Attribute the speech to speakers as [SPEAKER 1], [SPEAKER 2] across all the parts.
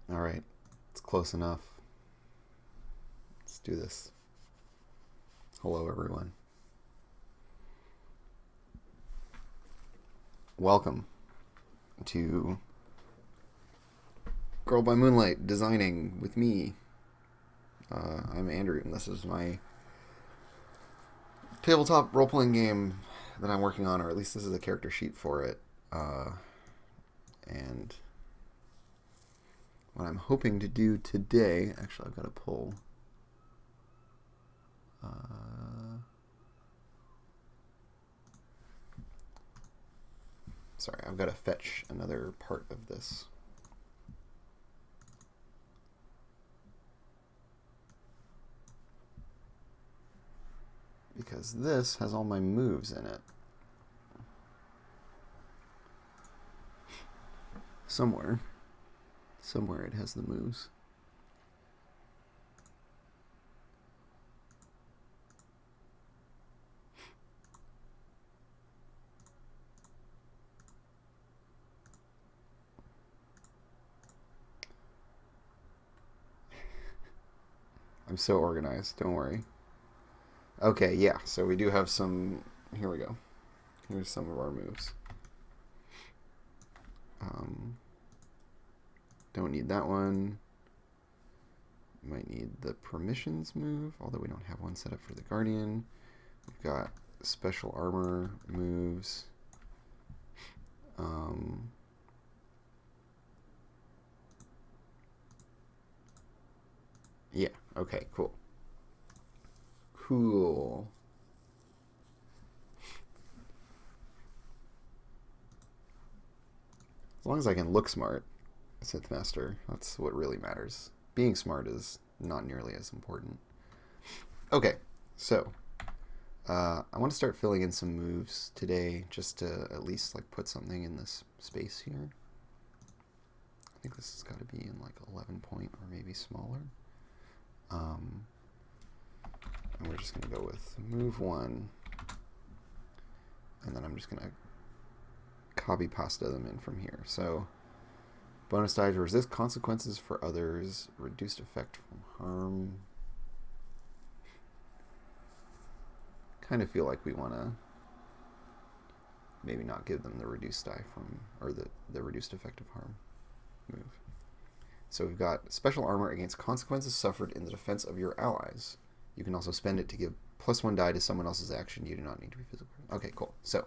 [SPEAKER 1] All right, it's close enough. Let's do this. Hello, everyone. Welcome to Girl by Moonlight Designing with me. I'm Andrew, and this is my tabletop role-playing game that I'm working on, or at least this is a character sheet for it. And what I'm hoping to do today, actually, I've got to pull. Sorry, I've got to fetch another part of this. Because this has all my moves in it. Somewhere it has the moves. I'm so organized, don't worry. Okay, yeah, so we do have some. Here we go. Here's some of our moves. Don't need that one. Might need the permissions move, although we don't have one set up for the Guardian. We've got special armor moves. Yeah, okay, cool. Cool. As long as I can look smart, Sith Master, that's what really matters. Being smart is not nearly as important. Okay, so I want to start filling in some moves today, just to at least like put something in this space here. I think this has got to be in like 11 point or maybe smaller. And we're just going to go with move 1, and then I'm just going to copy pasta them in from here. So bonus die to resist consequences for others, reduced effect from harm. Kind of feel like we want to maybe not give them the reduced die from, or the reduced effect of harm move. So we've got special armor against consequences suffered in the defense of your allies. You can also spend it to give +1 die to someone else's action. You do not need to be physical. Okay, cool. So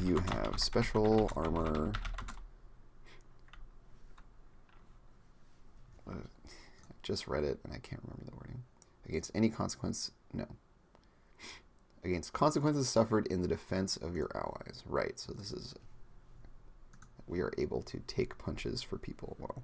[SPEAKER 1] you have special armor. I just read it and I can't remember the wording. Against any consequence, no. Against consequences suffered in the defense of your allies. Right, so this is, we are able to take punches for people well.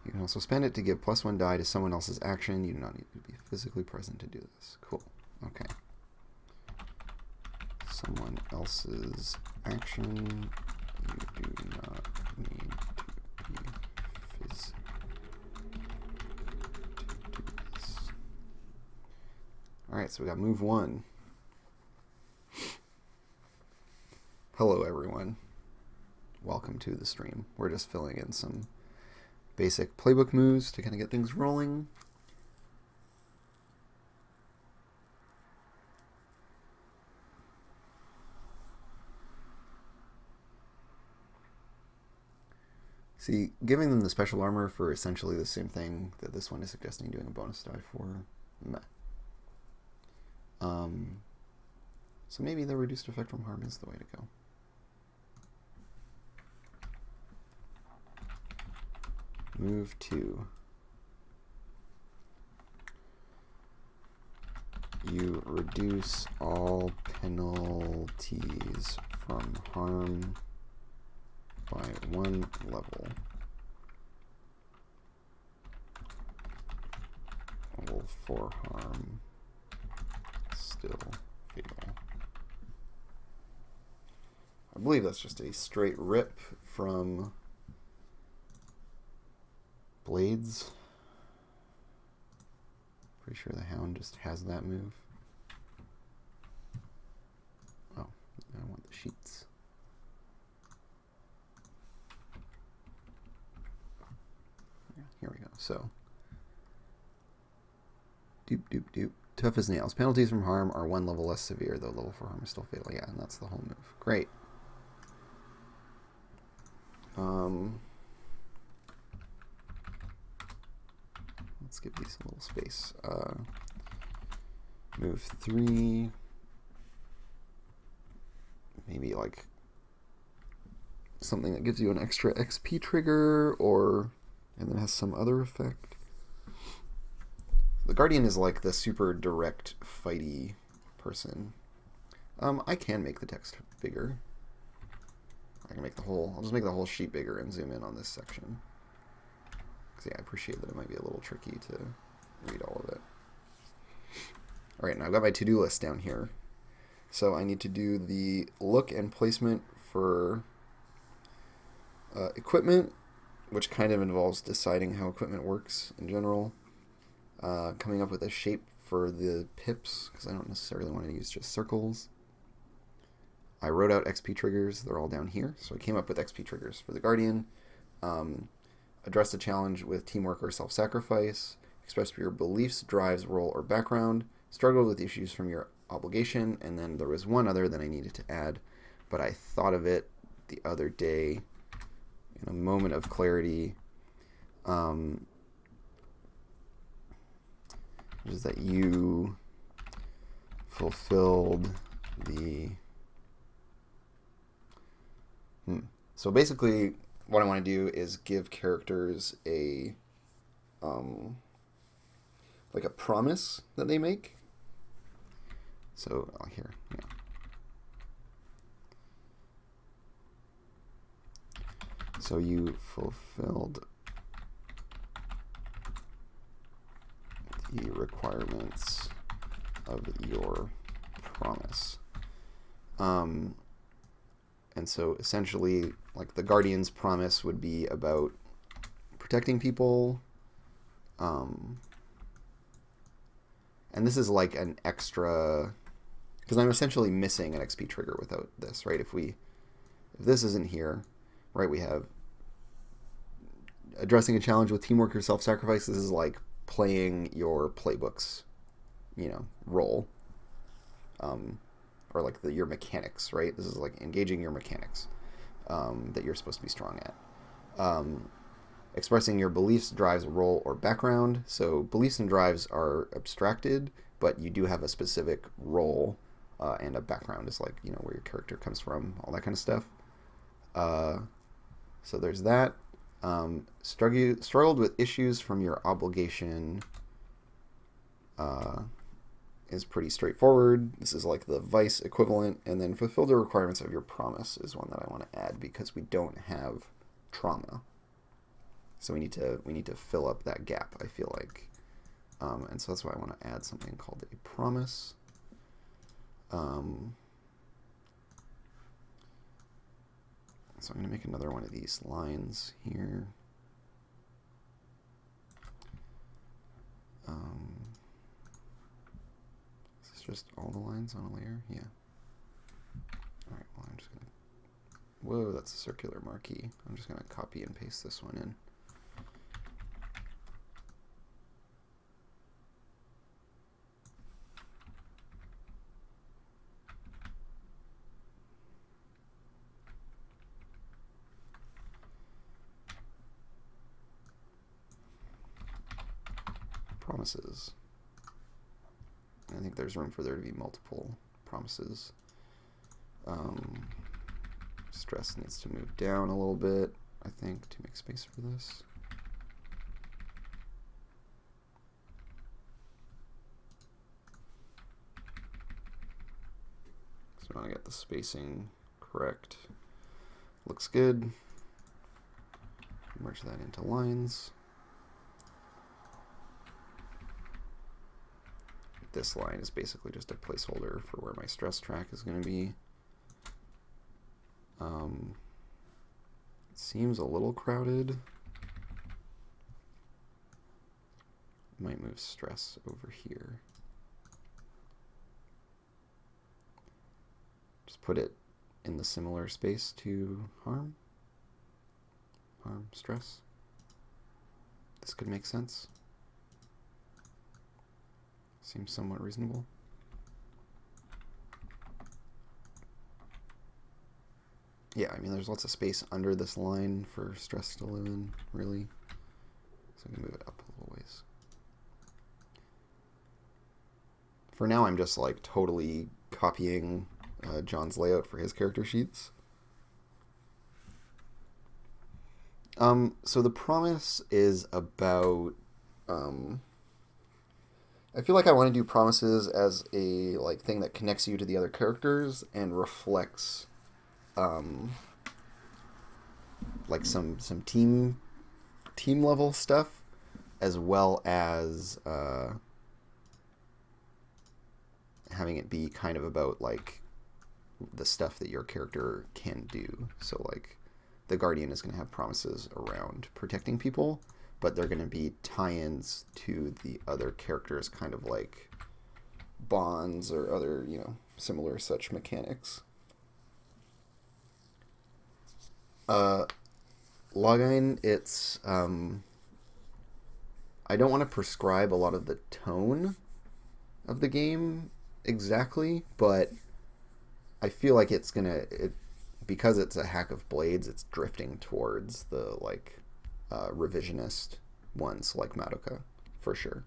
[SPEAKER 1] You can also spend it to give +1 die to someone else's action. You do not need to be physically present to do this. Cool. Okay. Someone else's action. You do not need to be physically to do this. Alright, so we got move 1. Hello, everyone. Welcome to the stream. We're just filling in some basic playbook moves to kind of get things rolling. See, giving them the special armor for essentially the same thing that this one is suggesting doing a bonus die for. Meh. So maybe the reduced effect from harm is the way to go. Move 2. You reduce all penalties from harm by 1 level. for harm still fatal. I believe that's just a straight rip from Blades. Pretty sure the Hound just has that move. Oh, I want the sheets. Yeah, here we go. So, doop. Tough as nails. Penalties from harm are 1 level less severe, though level 4 harm is still fatal. Yeah, and that's the whole move. Great. Let's give these a little space. Move 3. Maybe like something that gives you an extra XP trigger, and then has some other effect. The Guardian is like the super direct fighty person. I can make the text bigger. I can make I'll just make the whole sheet bigger and zoom in on this section. Because yeah, I appreciate that it might be a little tricky to read all of it. Alright, now I've got my to-do list down here. So I need to do the look and placement for equipment, which kind of involves deciding how equipment works in general. Coming up with a shape for the pips, because I don't necessarily want to use just circles. I wrote out XP triggers. They're all down here. So I came up with XP triggers for the Guardian. Address the challenge with teamwork or self-sacrifice. Express your beliefs, drives, role, or background. Struggle with issues from your obligation. And then there was one other that I needed to add, but I thought of it the other day in a moment of clarity. Which is that you fulfilled the... So basically, what I want to do is give characters a like a promise that they make. So here, yeah. So you fulfilled the requirements of your promise. And so essentially, like the Guardian's promise would be about protecting people. And this is like an extra, because I'm essentially missing an XP trigger without this, right? If this isn't here, right, we have addressing a challenge with teamwork or self-sacrifice. This is like playing your playbook's, role. Or like your mechanics, right? This is like engaging your mechanics that you're supposed to be strong at. Expressing your beliefs, drives, role, or background. So beliefs and drives are abstracted, but you do have a specific role and a background is like, where your character comes from, all that kind of stuff. So there's that. Struggled with issues from your obligation is pretty straightforward. This is like the vice equivalent. And then fulfill the requirements of your promise is one that I want to add because we don't have trauma. So we need to fill up that gap, I feel like. And so that's why I want to add something called a promise. So I'm going to make another one of these lines here. Is this just all the lines on a layer? Yeah. All right, well, I'm just going to... Whoa, that's a circular marquee. I'm just going to copy and paste this one in. Promises. I think there's room for there to be multiple promises. Stress needs to move down a little bit, I think, to make space for this. So I want to get the spacing correct. Looks good. Merge that into lines. this line is basically just a placeholder for where my stress track is going to be. It seems a little crowded. Might move stress over here. Just put it in the similar space to harm, stress. This could make sense. Seems somewhat reasonable. Yeah, I mean, there's lots of space under this line for stress to live in, really. So I can move it up a little ways. For now, I'm just like totally copying John's layout for his character sheets. So the promise is about, I feel like I want to do promises as a like thing that connects you to the other characters and reflects like some team level stuff, as well as having it be kind of about like the stuff that your character can do. So like the Guardian is going to have promises around protecting people, but they're going to be tie-ins to the other characters, kind of like bonds or other, you know, similar such mechanics. Login, it's I don't want to prescribe a lot of the tone of the game exactly, but I feel like it's gonna, because it's a hack of blades, it's drifting towards the like revisionist ones like Madoka for sure.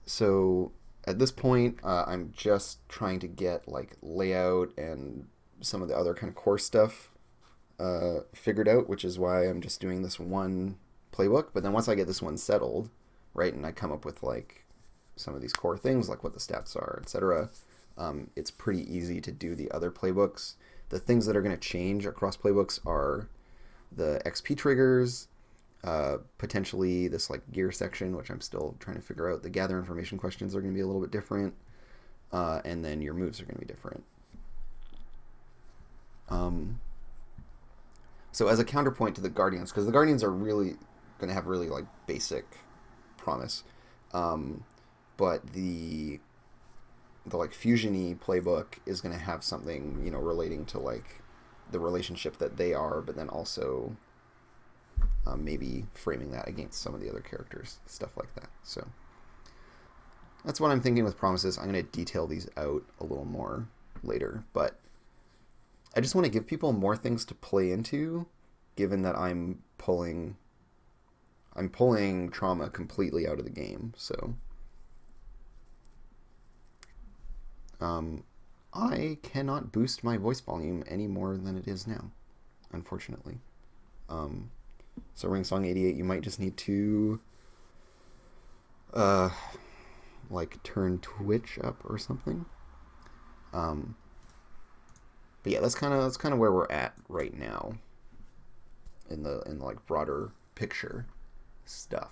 [SPEAKER 1] So at this point, I'm just trying to get like layout and some of the other kind of core stuff figured out, which is why I'm just doing this one playbook. But then once I get this one settled, right, and I come up with like some of these core things, like what the stats are, etc., it's pretty easy to do the other playbooks. The things that are going to change across playbooks are the XP triggers, potentially this like gear section, which I'm still trying to figure out. The gather information questions are going to be a little bit different, and then your moves are going to be different. So as a counterpoint to the Guardians, because the Guardians are really going to have really like basic promise, but the like fusion-y playbook is going to have something, you know, relating to like the relationship that they are, but then also maybe framing that against some of the other characters, stuff like that. So that's what I'm thinking with promises. I'm going to detail these out a little more later, but I just want to give people more things to play into, given that I'm pulling trauma completely out of the game. So I cannot boost my voice volume any more than it is now, unfortunately. So Ringsong 88, you might just need to like turn Twitch up or something. But yeah, that's kind of where we're at right now in the like broader picture stuff.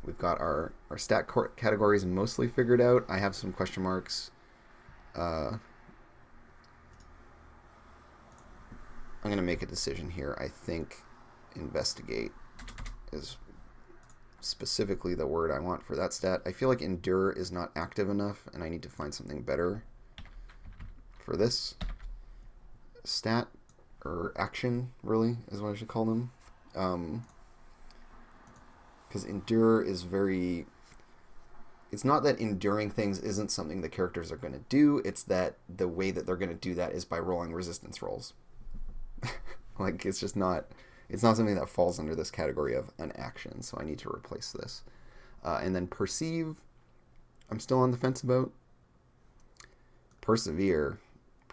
[SPEAKER 1] We've got our stat categories mostly figured out. I have some question marks. I'm going to make a decision here. I think investigate is specifically the word I want for that stat. I feel like endure is not active enough, and I need to find something better for this stat, or action, really, is what I should call them. Because endure is very... It's not that enduring things isn't something the characters are going to do, it's that the way that they're going to do that is by rolling resistance rolls. Like, it's just not... It's not something that falls under this category of an action, so I need to replace this. And then perceive, I'm still on the fence about. Persevere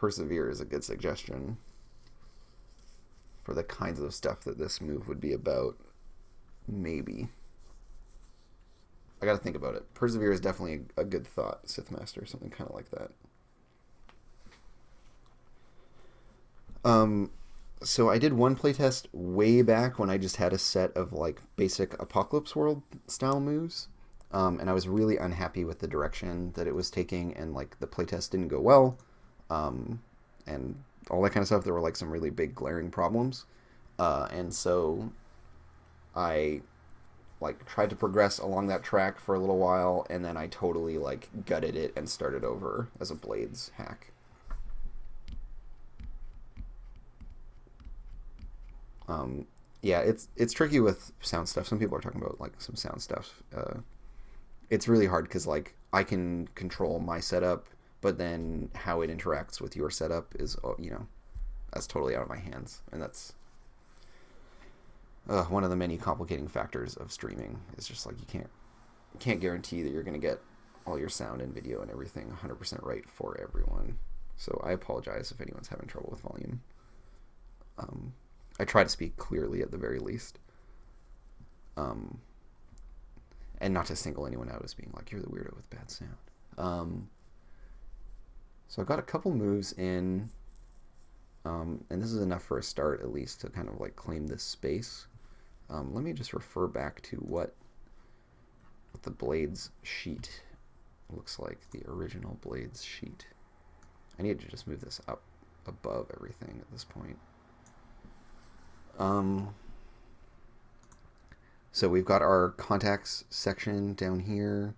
[SPEAKER 1] is a good suggestion for the kinds of stuff that this move would be about. Maybe. I gotta think about it. Persevere is definitely a good thought, Sith Master, something kind of like that. So I did one playtest way back when I just had a set of like basic Apocalypse World style moves, and I was really unhappy with the direction that it was taking, and like the playtest didn't go well, um, and all that kind of stuff. There were like some really big glaring problems, and so I like tried to progress along that track for a little while, and then I totally like gutted it and started over as a Blades hack. Um, yeah, it's tricky with sound stuff. Some people are talking about like some sound stuff. It's really hard because like I can control my setup, but then how it interacts with your setup is that's totally out of my hands, and that's one of the many complicating factors of streaming. Is just like you can't guarantee that you're gonna get all your sound and video and everything 100% right for everyone. So I apologize if anyone's having trouble with volume. Um, I try to speak clearly at the very least. Um, and not to single anyone out as being like, you're the weirdo with bad sound. So I've got a couple moves in, and this is enough for a start, at least, to kind of like claim this space. Let me just refer back to what the Blades sheet looks like, the original Blades sheet. I need to just move this up above everything at this point. So we've got our contacts section down here.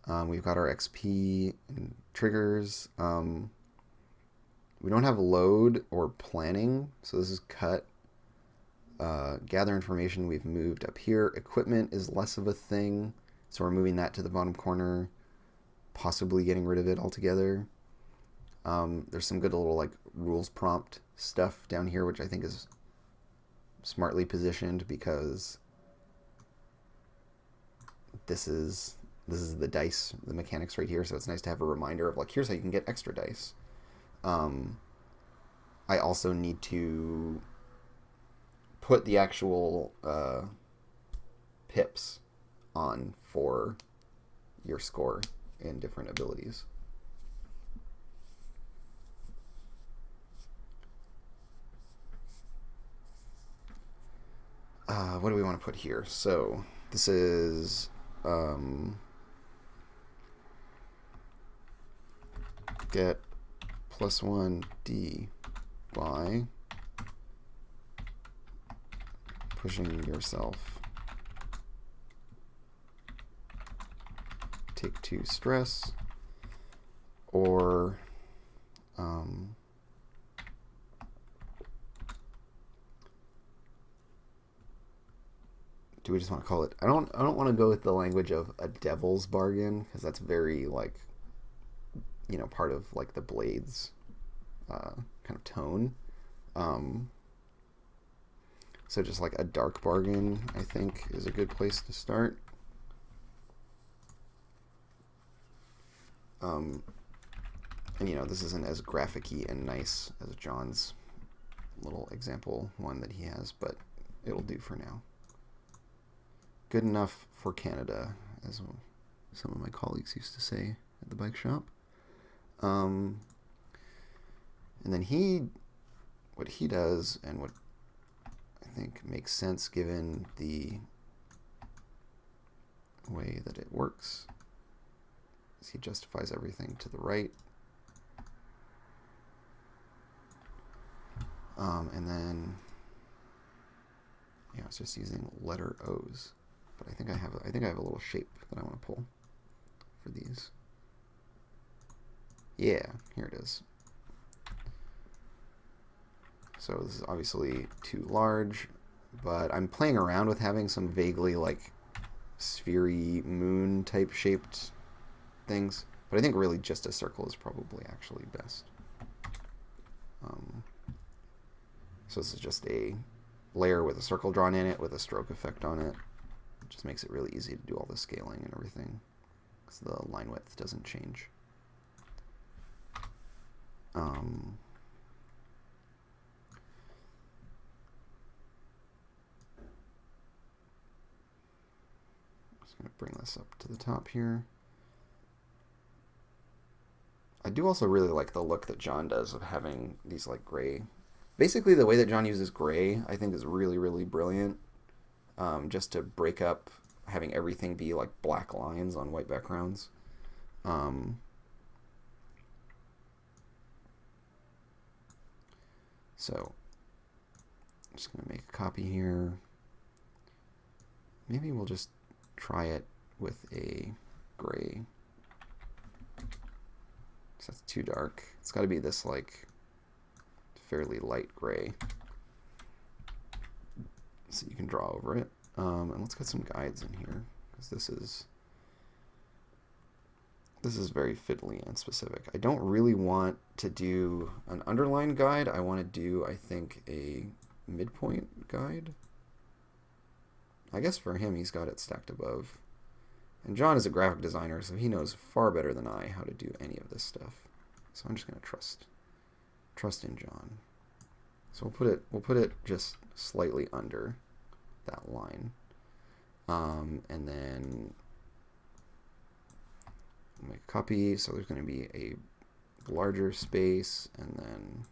[SPEAKER 1] We've got our XP and triggers. We don't have load or planning, so this is cut. Gather information we've moved up here. Equipment is less of a thing, so we're moving that to the bottom corner, possibly getting rid of it altogether. There's some good little like rules prompt stuff down here, which I think is smartly positioned because this is the dice, the mechanics right here, so it's nice to have a reminder of like, here's how you can get extra dice. I also need to put the actual pips on for your score in different abilities. What do we want to put here? So this is get +1d by pushing yourself. Take 2 stress, or do we just want to call it? I don't want to go with the language of a devil's bargain because that's very like part of like the Blades kind of tone. So just like a dark bargain, I think, is a good place to start. And this isn't as graphic-y and nice as John's little example one that he has, but it'll do for now. Good enough for Canada, as some of my colleagues used to say at the bike shop. And then what he does, and what I think makes sense given the way that it works, is he justifies everything to the right. And then it's just using letter O's. But I think I have a little shape that I want to pull for these. Yeah, here it is. So this is obviously too large, but I'm playing around with having some vaguely like sphere-y moon type shaped things. But I think really just a circle is probably actually best. So this is just a layer with a circle drawn in it with a stroke effect on it. It just makes it really easy to do all the scaling and everything, because the line width doesn't change. I'm just going to bring this up to the top here. I do also really like the look that John does of having these like gray Basically, the way that John uses gray, I think, is really, really brilliant. Just to break up having everything be like black lines on white backgrounds. Um, so I'm just going to make a copy here. Maybe we'll just try it with a gray. So that's too dark. It's got to be this like fairly light gray. So you can draw over it. And let's get some guides in here, because this is very fiddly and specific. I don't really want to do an underline guide. I want to do, I think, a midpoint guide. I guess for him, he's got it stacked above. And John is a graphic designer, so he knows far better than I how to do any of this stuff. So I'm just going to trust in John. So we'll put it just slightly under that line. And then make a copy. So there's going to be a larger space, and then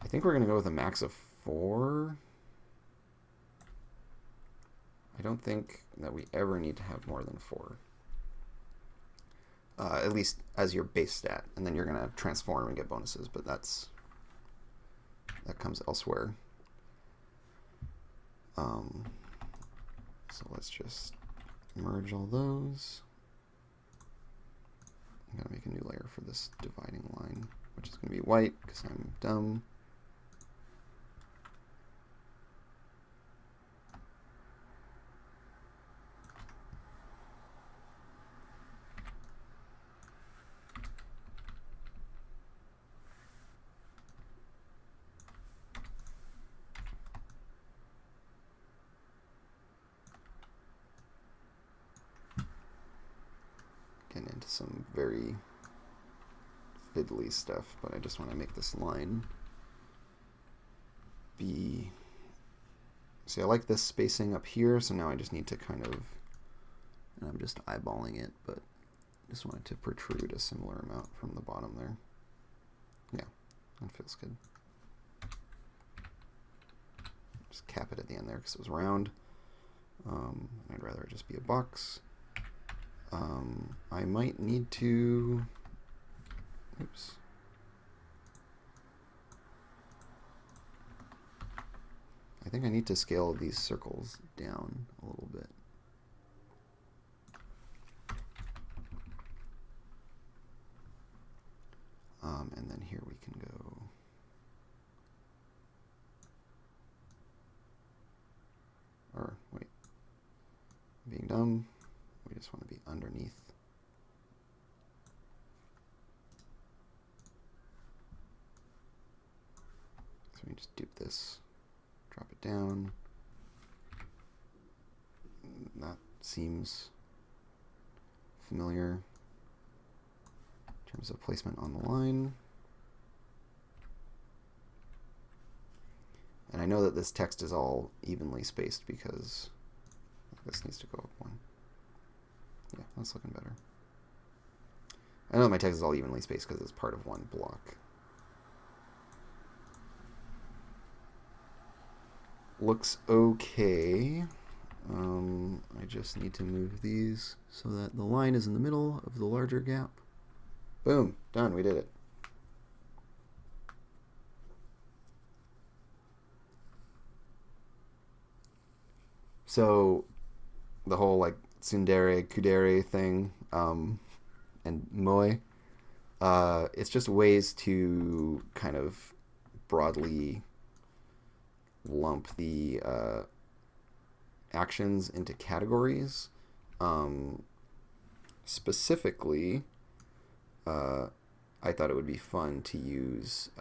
[SPEAKER 1] I think we're going to go with a max of 4. I don't think that we ever need to have more than 4. At least as your base stat, and then you're going to transform and get bonuses, but that comes elsewhere. So let's just merge all those. I'm going to make a new layer for this dividing line, which is going to be white because I'm dumb. Getting into some very fiddly stuff, but I just want to make this line be... See, I like this spacing up here, so now I just need to kind of... And I'm just eyeballing it, but just want it to protrude a similar amount from the bottom there. Yeah, that feels good. Just cap it at the end there because it was round. I'd rather it just be a box. I might need to... Oops. I think I need to scale these circles down a little bit. And then here we can go... Or, wait. Being dumb. We just want to be underneath. So we just dupe this, drop it down. That seems familiar in terms of placement on the line. And I know that this text is all evenly spaced because this needs to go up 1. Yeah, that's looking better. I know my text is all evenly spaced because it's part of one block. Looks okay. I just need to move these so that the line is in the middle of the larger gap. Boom, done, we did it. So the whole like tsundere, kudere thing, and moe, it's just ways to kind of broadly lump the actions into categories. Specifically, I thought it would be fun to use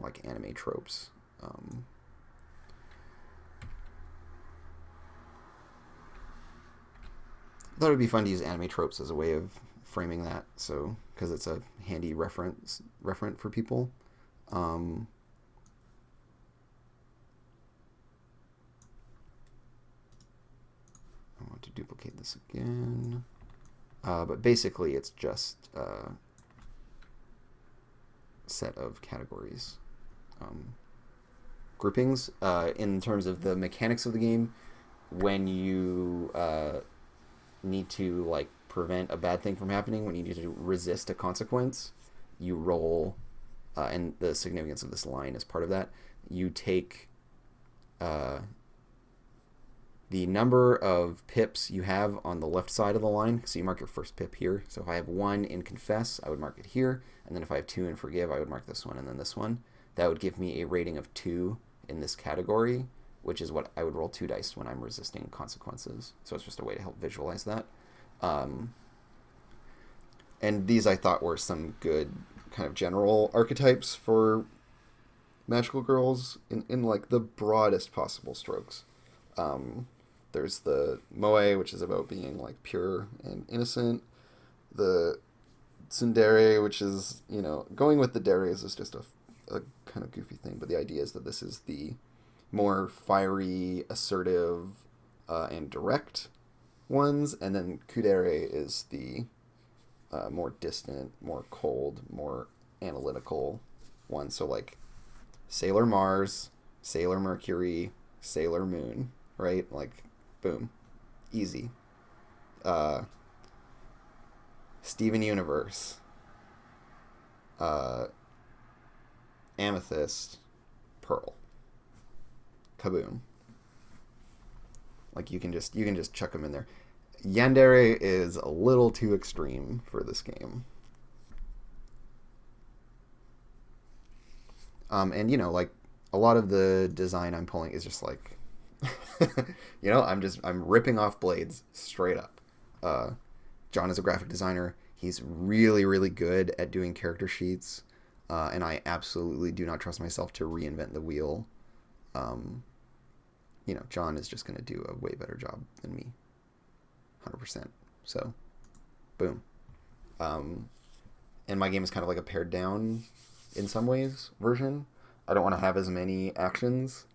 [SPEAKER 1] like anime tropes. I thought it would be fun to use anime tropes as a way of framing that, so because it's a handy referent for people. I want to duplicate this again. But basically, it's just a set of categories. Groupings, in terms of the mechanics of the game, when you need to like prevent a bad thing from happening, when you need to resist a consequence, you roll, and the significance of this line is part of that. You take the number of pips you have on the left side of the line, so you mark your first pip here. So if I have 1 in Confess, I would mark it here, and then if I have 2 in Forgive, I would mark this one and then this one. That would give me a rating of 2 in this category, which is what I would roll 2 dice when I'm resisting consequences. So it's just a way to help visualize that. And these I thought were some good kind of general archetypes for magical girls in like the broadest possible strokes. There's the moe, which is about being like pure and innocent. The tsundere, which is, going with the deres is just a kind of goofy thing, but the idea is that this is the more fiery, assertive, and direct ones, and then kudere is the more distant, more cold, more analytical one. So like Sailor Mars, Sailor Mercury, Sailor Moon, right? Like, boom, easy. Steven Universe, Amethyst, Pearl, kaboom. Like you can just chuck them in there. Yandere is a little too extreme for this game. And like a lot of the design I'm pulling is just like I'm ripping off blades straight up. John is a graphic designer. He's really, really good at doing character sheets. And I absolutely do not trust myself to reinvent the wheel. John is just going to do a way better job than me. 100%. So, boom. And my game is kind of like a pared down, in some ways, version. I don't want to have as many actions.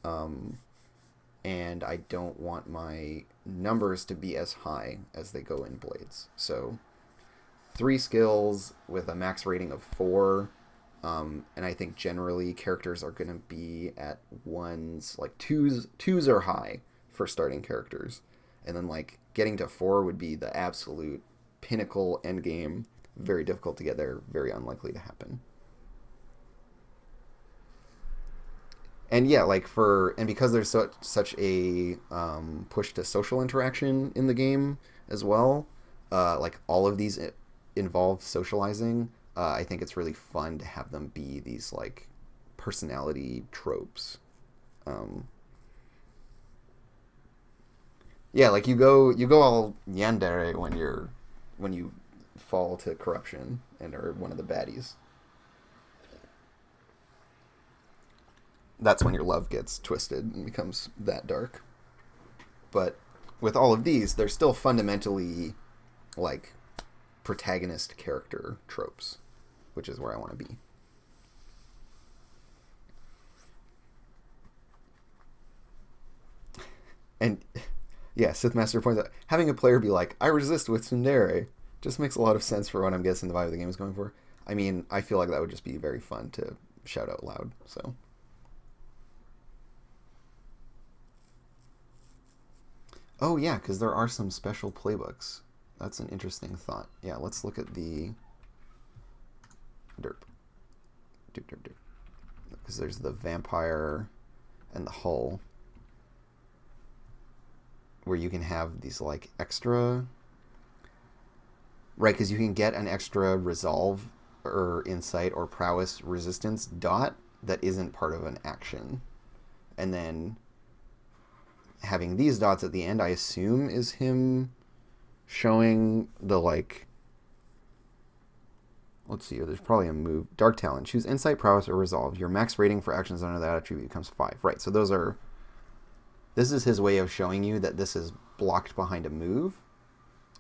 [SPEAKER 1] And I don't want my numbers to be as high as they go in Blades. So 3 skills with a max rating of 4. And I think generally characters are going to be at 1s, like 2s. 2s are high for starting characters. And then like getting to 4 would be the absolute pinnacle end game. Very difficult to get there, very unlikely to happen. And yeah, because there's such a push to social interaction in the game as well, like all of these involve socializing. I think it's really fun to have them be these like personality tropes. Yeah, like you go all yandere when you fall to corruption and are one of the baddies. That's when your love gets twisted and becomes that dark. But with all of these, they're still fundamentally like protagonist character tropes, which is where I want to be. And yeah, Sithmaster points out, having a player be like, I resist with tsundere, just makes a lot of sense for what I'm guessing the vibe of the game is going for. I mean, I feel like that would just be very fun to shout out loud, so... Oh, yeah, because there are some special playbooks. That's an interesting thought. Yeah, let's look at the... Derp. Because there's the vampire and the hull, where you can have these, like, extra... Right, because you can get an extra resolve or insight or prowess resistance dot that isn't part of an action. And then... having these dots at the end, I assume, is him showing the, like... Let's see here. There's probably a move. Dark Talon. Choose Insight, Prowess, or Resolve. Your max rating for actions under that attribute becomes 5. Right, so those are... This is his way of showing you that this is blocked behind a move,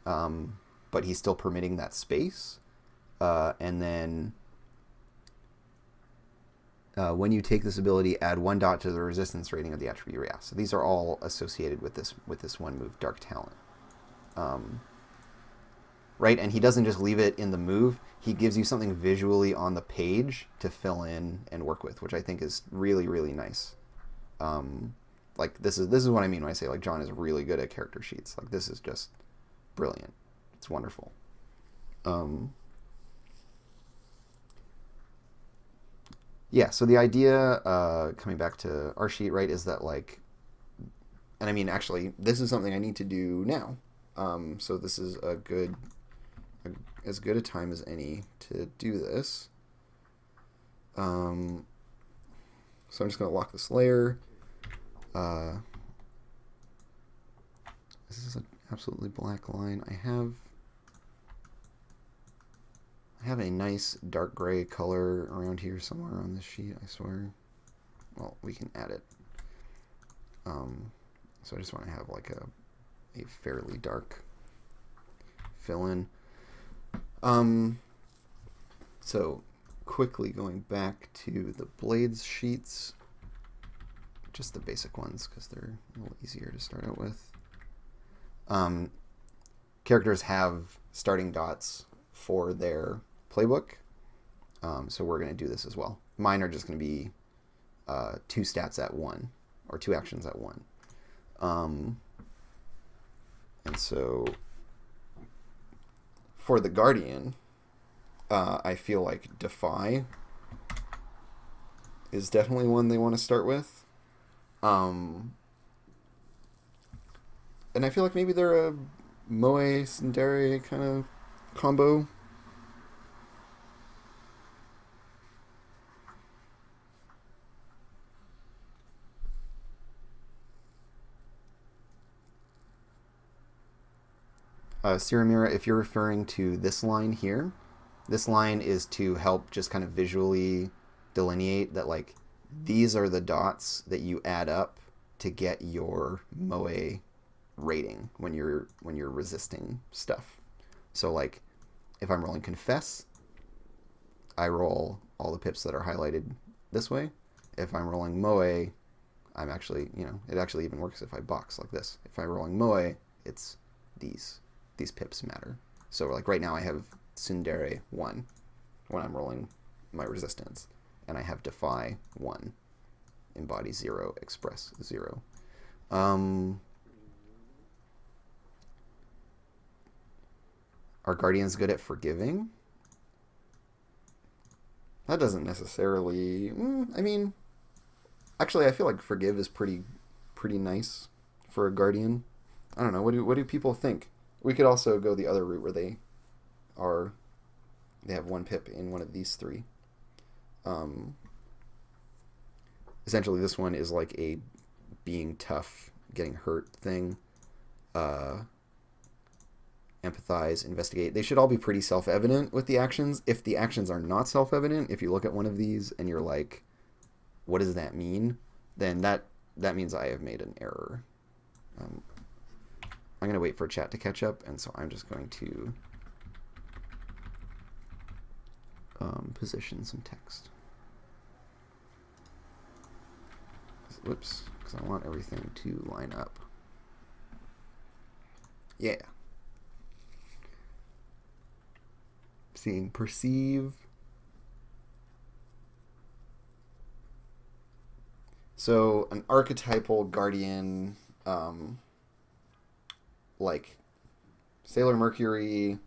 [SPEAKER 1] but he's still permitting that space. And then... when you take this ability, add 1 dot to the resistance rating of the attribute. Yeah, so these are all associated with this one move, Dark Talent. right? And he doesn't just leave it in the move. He gives you something visually on the page to fill in and work with, which I think is really, really nice. Like this is what I mean when I say like John is really good at character sheets. Like this is just brilliant. It's wonderful. Yeah, so the idea, coming back to our sheet, right, is that like, and I mean, actually, this is something I need to do now. So this is as good a time as any to do this. So I'm just going to lock this layer. This is an absolutely black line. I have a nice dark gray color around here somewhere on this sheet, I swear. Well, we can add it. So I just want to have like a fairly dark fill-in. So quickly going back to the blades sheets, just the basic ones because they're a little easier to start out with. Characters have starting dots for their playbook, so we're going to do this as well. Mine are just going to be 2 stats at 1, or 2 actions at 1. And so for the Guardian, I feel like Defy is definitely one they want to start with. And I feel like maybe they're a Moe Tsundere kind of combo. Siramira, if you're referring to this line here, this line is to help just kind of visually delineate that like these are the dots that you add up to get your Moe rating when you're resisting stuff. So like if I'm rolling Confess, I roll all the pips that are highlighted this way. If I'm rolling Moe, I'm actually, it actually even works if I box like this. If I'm rolling Moe, it's these pips matter. So like right now I have Tsundere 1 when I'm rolling my resistance, and I have Defy 1, Embody 0, Express 0. Are Guardians good at forgiving? That doesn't necessarily... I mean, actually I feel like Forgive is pretty nice for a Guardian. I don't know, what do people think? We could also go the other route where they have 1 pip in one of these 3. Essentially, this one is like a being tough, getting hurt thing. Empathize, investigate. They should all be pretty self-evident with the actions. If the actions are not self-evident, if you look at one of these and you're like, what does that mean? Then that means I have made an error. I'm going to wait for chat to catch up, and so I'm just going to position some text. Whoops, because I want everything to line up. Yeah. Seeing Perceive. So an archetypal Guardian, like Sailor Mercury,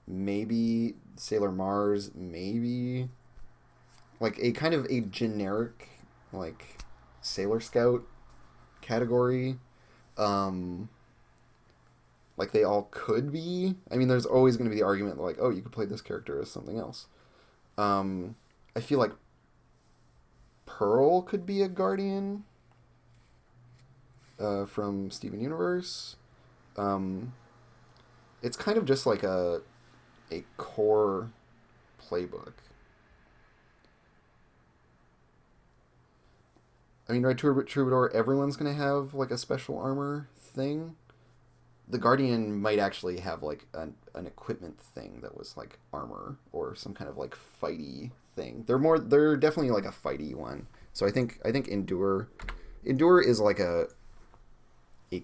[SPEAKER 1] maybe Sailor Mars, maybe like a kind of a generic like Sailor Scout category. Like they all could be. I mean, there's always going to be the argument like, oh, you could play this character as something else. I feel like Pearl could be a Guardian from Steven Universe. It's kind of just like a core playbook. I mean, right, Troubadour, everyone's going to have like a special armor thing. The Guardian might actually have like an equipment thing that was like armor or some kind of like fighty thing. They're definitely like a fighty one. So I think Endure is like a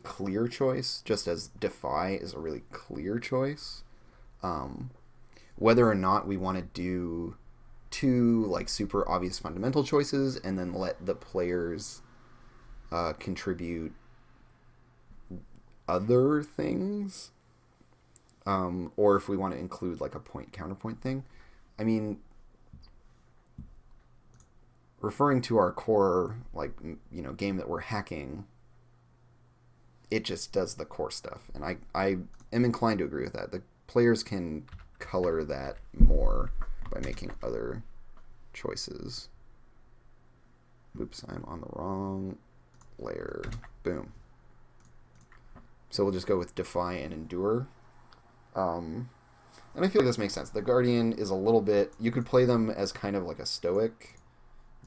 [SPEAKER 1] clear choice, just as Defy is a really clear choice. Um, whether or not we want to do two like super obvious fundamental choices and then let the players contribute other things, or if we want to include like a point counterpoint thing. I mean, referring to our core like game that we're hacking, it just does the core stuff, and I am inclined to agree with that. The players can color that more by making other choices. Oops, I'm on the wrong layer. Boom. So we'll just go with defy and endure. And I feel like this makes sense. The Guardian is a little bit... You could play them as kind of like a stoic,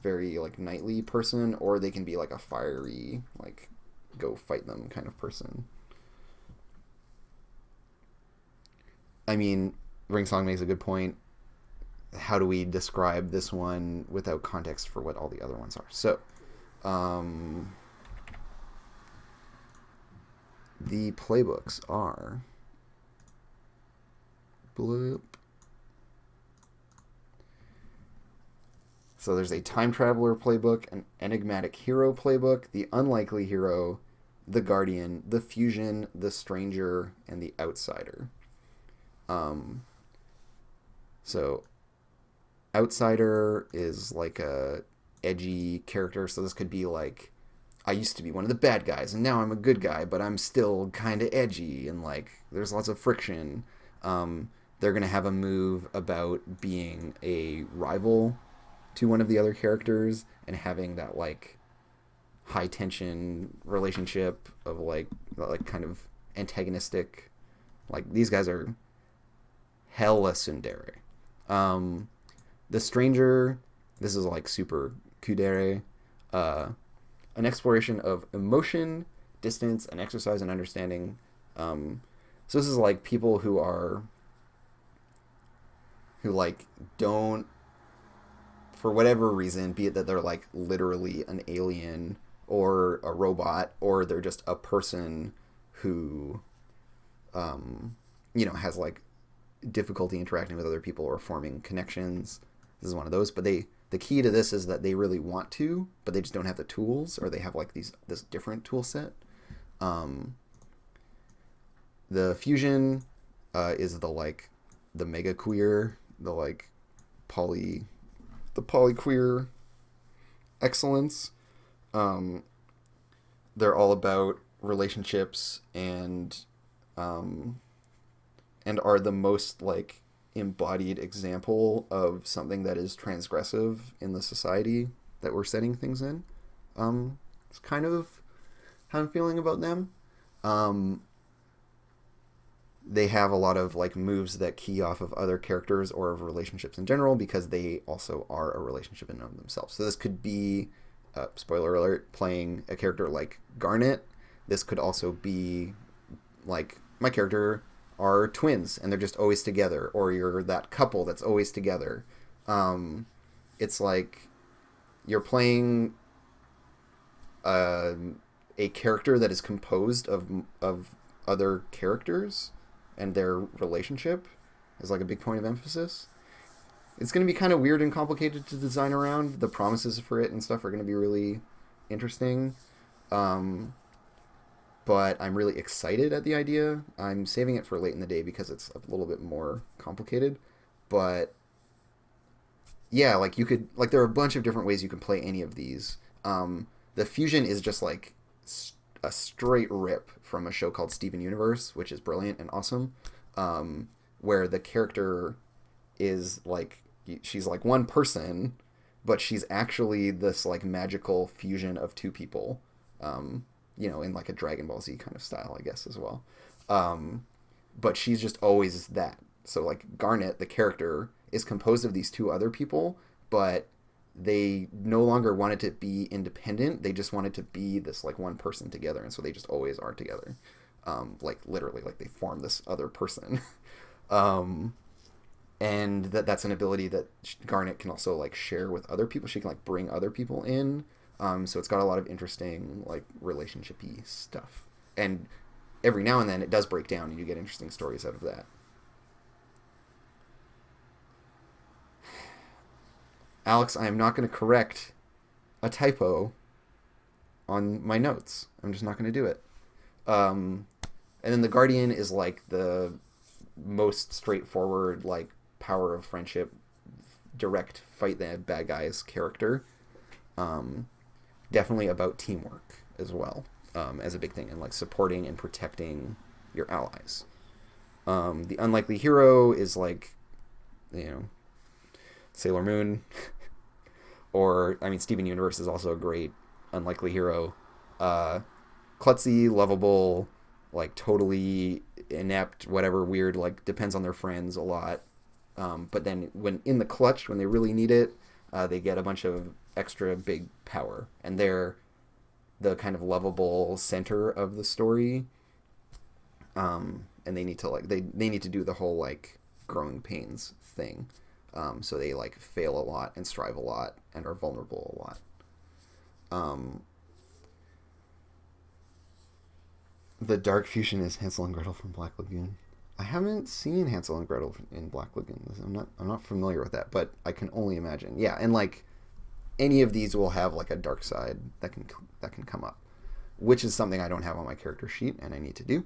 [SPEAKER 1] very like knightly person, or they can be like a fiery, like go fight them kind of person. I mean, Ringsong makes a good point. How do we describe this one without context for what all the other ones are? So, the playbooks are... Bloop. So there's a time traveler playbook, an enigmatic hero playbook, the unlikely hero, the guardian, the fusion, the stranger, and the outsider. So outsider is like a edgy character. So this could be like, I used to be one of the bad guys and now I'm a good guy, but I'm still kind of edgy and like there's lots of friction. They're going to have a move about being a rival to one of the other characters and having that like high tension relationship of like kind of antagonistic. Like these guys are hella tsundere. The stranger, this is like super kudere. An exploration of emotion, distance, and exercise and understanding. So this is like people who like don't, for whatever reason, be it that they're like literally an alien or a robot, or they're just a person who, has like difficulty interacting with other people or forming connections. This is one of those. But the key to this is that they really want to, but they just don't have the tools, or they have like this different tool set. The fusion is the mega queer, the polyqueer excellence. They're all about relationships and are the most like embodied example of something that is transgressive in the society that we're setting things in. It's kind of how I'm feeling about them. They have a lot of like moves that key off of other characters or of relationships in general, because they also are a relationship in and of themselves. So this could be, spoiler alert, playing a character like Garnet. This could also be like my character are twins and they're just always together, or you're that couple that's always together. It's like you're playing a character that is composed of other characters, and their relationship is like a big point of emphasis. It's going to be kind of weird and complicated to design around. The promises for it and stuff are going to be really interesting. But I'm really excited at the idea. I'm saving it for late in the day because it's a little bit more complicated. But yeah, like you could, like there are a bunch of different ways you can play any of these. The fusion is just like a straight rip from a show called Steven Universe, which is brilliant and awesome, where the character is like, she's like one person, but she's actually this like magical fusion of two people, in like a Dragon Ball Z kind of style, I guess, as well. But she's just always that. So like Garnet, the character, is composed of these two other people, but they no longer wanted to be independent. They just wanted to be this like one person together, and so they just always are together. Like literally, like they form this other person. And that's an ability that Garnet can also like share with other people. She can like bring other people in. So it's got a lot of interesting like relationship-y stuff. And every now and then it does break down, and you get interesting stories out of that. Alex, I am not going to correct a typo on my notes. I'm just not going to do it. Um, and then the Guardian is like the most straightforward, like power of friendship, direct fight the bad guys character. Um, Definitely about teamwork as well, as a big thing, and like supporting and protecting your allies. The unlikely hero is like, you know, Sailor Moon, or I mean, Steven Universe is also a great unlikely hero. Uh, Klutzy, lovable, like totally inept, whatever, weird, like depends on their friends a lot. But then when in the clutch, when they really need it, they get a bunch of extra big power, and they're the kind of lovable center of the story. And they need to like they need to do the whole like growing pains thing. So they like fail a lot and strive a lot and are vulnerable a lot. Um, the Dark Fusion is Hansel and Gretel from Black Lagoon. I haven't seen Hansel and Gretel in Black Lagoon. I'm not familiar with that, but I can only imagine. Yeah, and like any of these will have like a dark side that can come up, which is something I don't have on my character sheet and I need to do.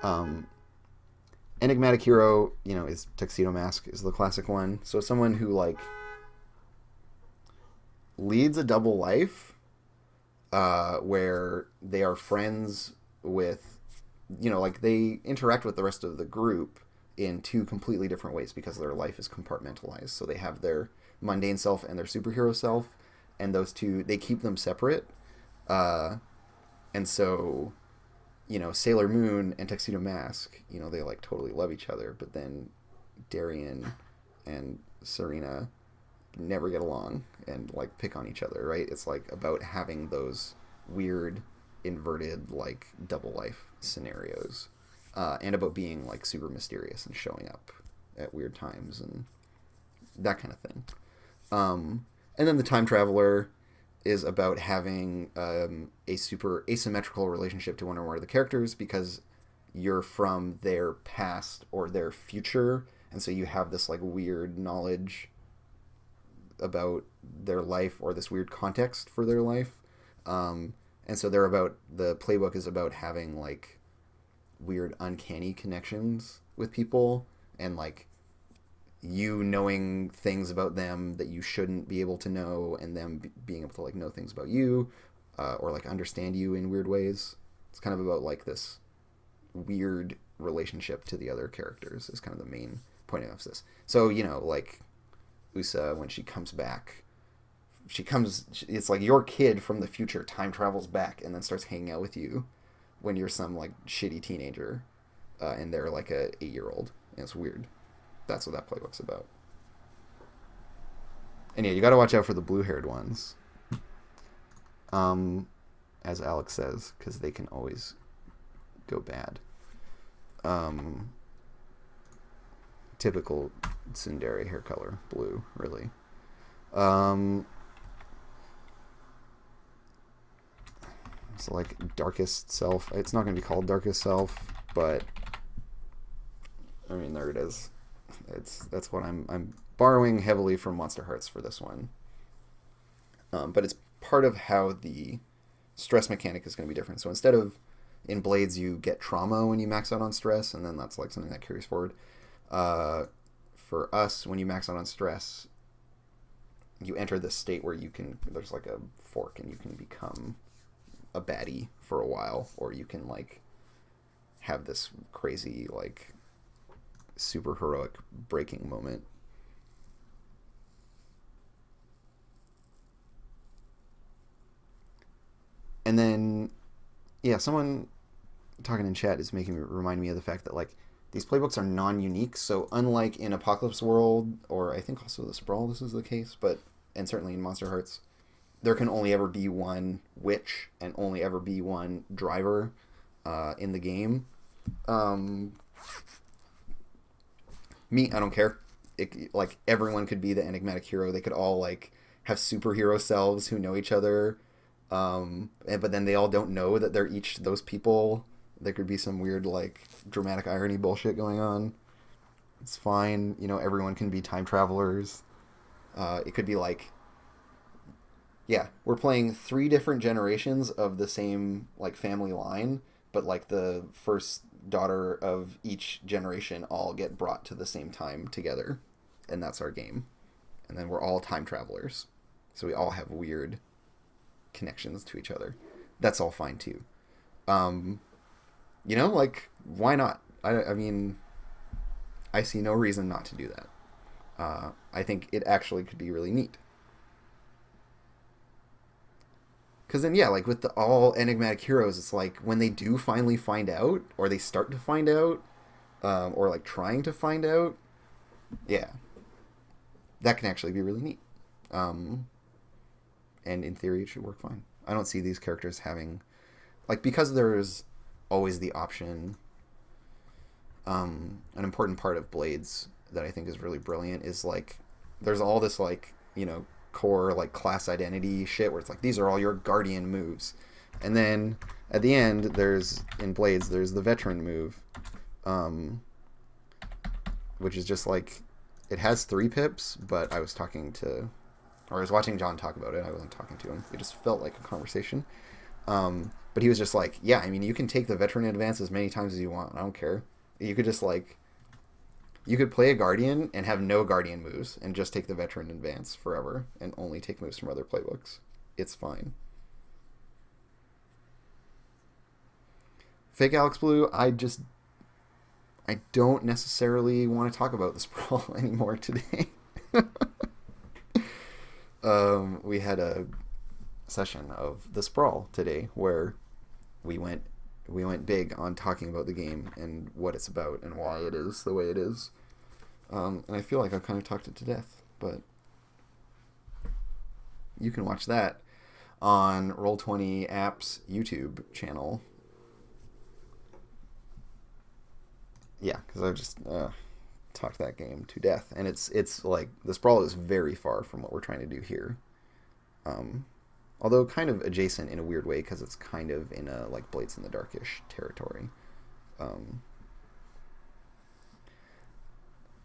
[SPEAKER 1] Um, Enigmatic hero, you know, is Tuxedo Mask is the classic one. So someone who like leads a double life, where they are friends with, you know, like they interact with the rest of the group in two completely different ways because their life is compartmentalized. So they have their mundane self and their superhero self, and those two, they keep them separate. Uh, and so, you know, Sailor Moon and Tuxedo Mask, you know, they like totally love each other, but then Darien and Serena never get along and like pick on each other, right? It's like about having those weird inverted like double life scenarios, and about being like super mysterious and showing up at weird times and that kind of thing. And then the Time Traveler is about having a super asymmetrical relationship to one or more of the characters because you're from their past or their future, and so you have this like weird knowledge about their life or this weird context for their life. And so the playbook is about having like weird uncanny connections with people, and like you knowing things about them that you shouldn't be able to know, and them being able to like know things about you, or like understand you in weird ways. It's kind of about like this weird relationship to the other characters is kind of the main point of emphasis. So, you know, like Usa, when she comes back, it's like your kid from the future time travels back and then starts hanging out with you when you're some like shitty teenager, and they're like a 8-year-old, and it's weird. That's what that playbook's about. And yeah, you got to watch out for the blue-haired ones, as Alex says, because they can always go bad. Typical tsundere hair color, blue, really. So like Darkest Self. It's not going to be called Darkest Self, but I mean, there it is. That's what I'm borrowing heavily from Monster Hearts for this one. But it's part of how the stress mechanic is going to be different. So instead of in Blades you get trauma when you max out on stress, and then that's like something that carries forward. For us, when you max out on stress, you enter this state where there's like a fork, and you can become a baddie for a while, or you can like have this crazy like super heroic breaking moment. And then, yeah, someone talking in chat is remind me of the fact that like these playbooks are non-unique. So unlike in Apocalypse World, or I think also the Sprawl, this is the case, and certainly in Monster Hearts, there can only ever be one witch and only ever be one driver in the game. I don't care. Like everyone could be the enigmatic hero. They could all like have superhero selves who know each other, but then they all don't know that they're each those people. There could be some weird like dramatic irony bullshit going on. It's fine. You know, everyone can be time travelers. It could be like, yeah, we're playing three different generations of the same like family line, but like the first daughter of each generation all get brought to the same time together, and that's our game. And then we're all time travelers, so we all have weird connections to each other. That's all fine too. Um, like why not? I mean, I see no reason not to do that. I think it actually could be really neat. Because then, yeah, like with the all enigmatic heroes, it's like when they do finally find out, or they start to find out, or like trying to find out, yeah, that can actually be really neat. Um, and in theory, it should work fine. I don't see these characters having, like, because there's always the option. An important part of Blades that I think is really brilliant is like, there's all this like, core like class identity shit where it's like these are all your guardian moves, and then at the end there's in Blades there's the veteran move, um, which is just like it has 3 pips, but I was watching John talk about it. I wasn't talking to him. It just felt like a conversation. But he was just like, yeah, I mean, you can take the veteran advance as many times as you want. I don't care. You could just like you could play a guardian and have no guardian moves and just take the veteran advance forever and only take moves from other playbooks. It's fine. Fake Alex Blue, I don't necessarily want to talk about the sprawl anymore today. We had a session of the sprawl today where we went we went big on talking about the game and what it's about and why it is the way it is. And I feel like I've kind of talked it to death, but you can watch that on Roll20 Apps YouTube channel. Yeah, because I've just talked that game to death, and it's like the sprawl is very far from what we're trying to do here. Um, Although kind of adjacent in a weird way because it's kind of in a like Blades in the Darkish territory. Um,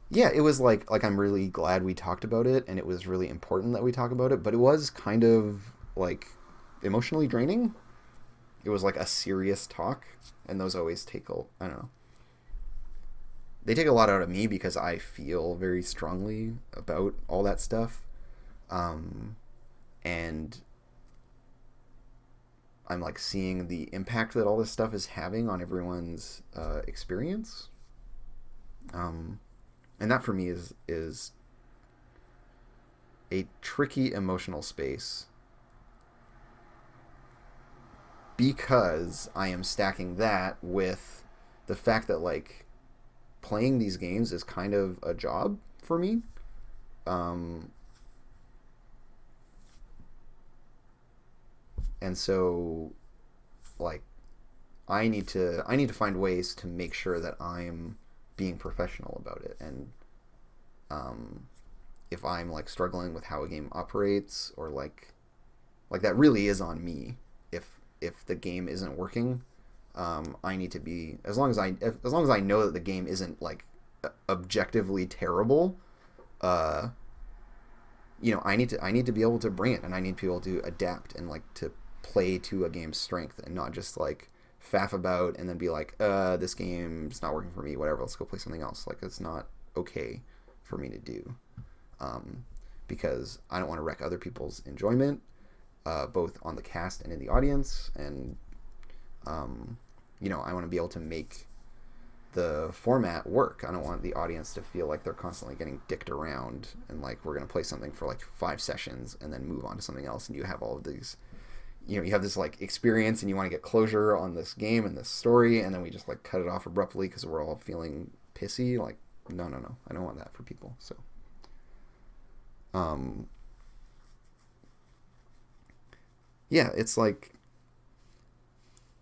[SPEAKER 1] yeah, it was like I'm really glad we talked about it, and it was really important that we talk about it. But it was kind of like emotionally draining. It was like a serious talk, and those always take I don't know. They take a lot out of me because I feel very strongly about all that stuff, and I'm like seeing the impact that all this stuff is having on everyone's experience. And that for me is a tricky emotional space because I am stacking that with the fact that like playing these games is kind of a job for me. Um, and so like I need to find ways to make sure that I'm being professional about it, and if I'm like struggling with how a game operates or like that really is on me. If the game isn't working, I need to be as long as I know that the game isn't like objectively terrible. uh I need to be able to bring it, and I need to be able to adapt and like to play to a game's strength and not just like faff about and then be like, this game's not working for me, whatever, let's go play something else. Like, it's not okay for me to do, because I don't want to wreck other people's enjoyment, both on the cast and in the audience. And I want to be able to make the format work. I don't want the audience to feel like they're constantly getting dicked around and like we're going to play something for like 5 sessions and then move on to something else, and you have all of these, you have this like experience and you want to get closure on this game and this story, and then we just like cut it off abruptly because we're all feeling pissy. Like, no, I don't want that for people. So um yeah, it's like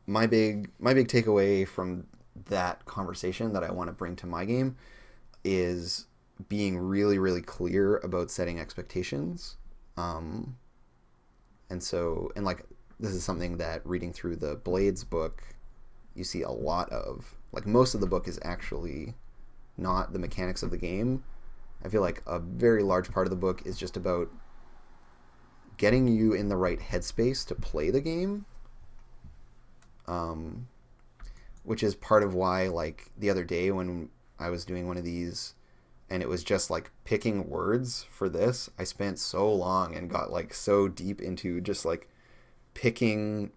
[SPEAKER 1] my big takeaway from that conversation that I want to bring to my game is being really, really clear about setting expectations. Um, and like, this is something that reading through the Blades book, you see a lot of. Like, most of the book is actually not the mechanics of the game, I feel like a very large part of the book is just about getting you in the right headspace to play the game, which is part of why, like, the other day when I was doing one of these and it was just like picking words for this, I spent so long and got like so deep into just like picking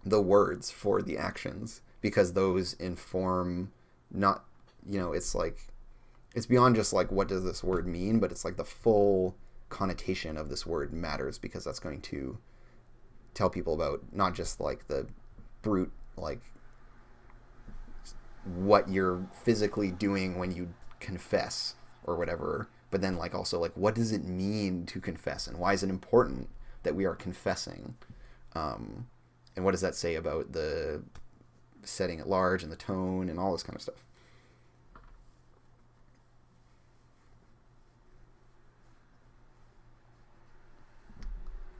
[SPEAKER 1] the words for the actions, because those inform, not, it's like, it's beyond just like what does this word mean, but it's like the full connotation of this word matters, because that's going to tell people about not just like the brute, like what you're physically doing when you confess or whatever, but then like also like what does it mean to confess, and why is it important that we are confessing, and what does that say about the setting at large and the tone and all this kind of stuff.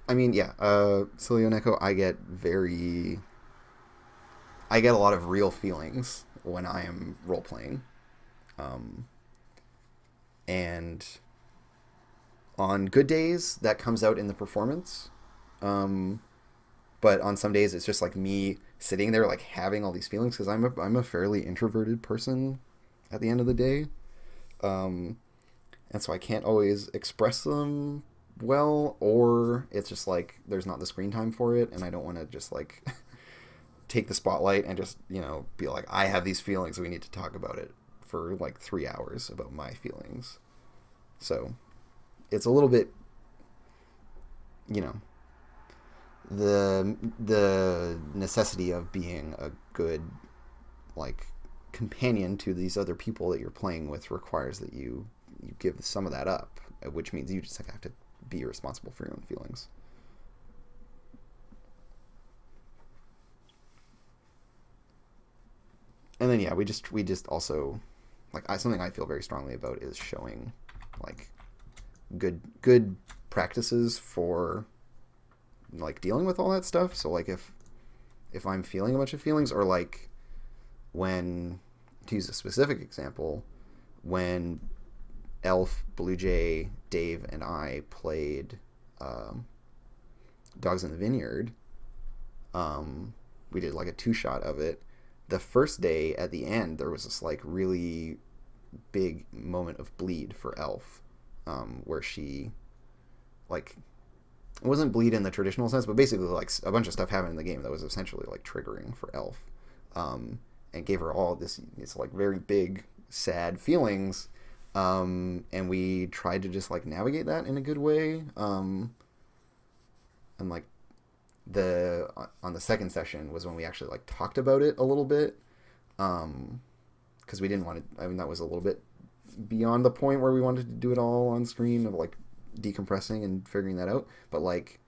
[SPEAKER 1] I mean, yeah, Silio Neko, I get a lot of real feelings when I am role playing, um, and on good days that comes out in the performance, um, but on some days it's just like me sitting there like having all these feelings, because I'm a fairly introverted person at the end of the day, um, and so I can't always express them well, or it's just like there's not the screen time for it, and I don't want to just like take the spotlight and just be like, I have these feelings, we need to talk about it for like 3 hours about my feelings. So it's a little bit, you know the necessity of being a good like companion to these other people that you're playing with requires that you give some of that up, which means you just like have to be responsible for your own feelings. And then yeah, we just also like something I feel very strongly about is showing like good practices for like dealing with all that stuff. So like if I'm feeling a bunch of feelings, or like when, to use a specific example, when Elf, Blue Jay, Dave, and I played um, Dogs in the Vineyard, we did like a two-shot of it. The first day at the end, there was this like really big moment of bleed for Elf, where she like, it wasn't bleed in the traditional sense, but basically like a bunch of stuff happened in the game that was essentially like triggering for Elf, and gave her all this like very big sad feelings, and we tried to just like navigate that in a good way, and like the on the second session was when we actually like talked about it a little bit, because we didn't want to, I mean, that was a little bit beyond the point where we wanted to do it all on screen of like decompressing and figuring that out, but like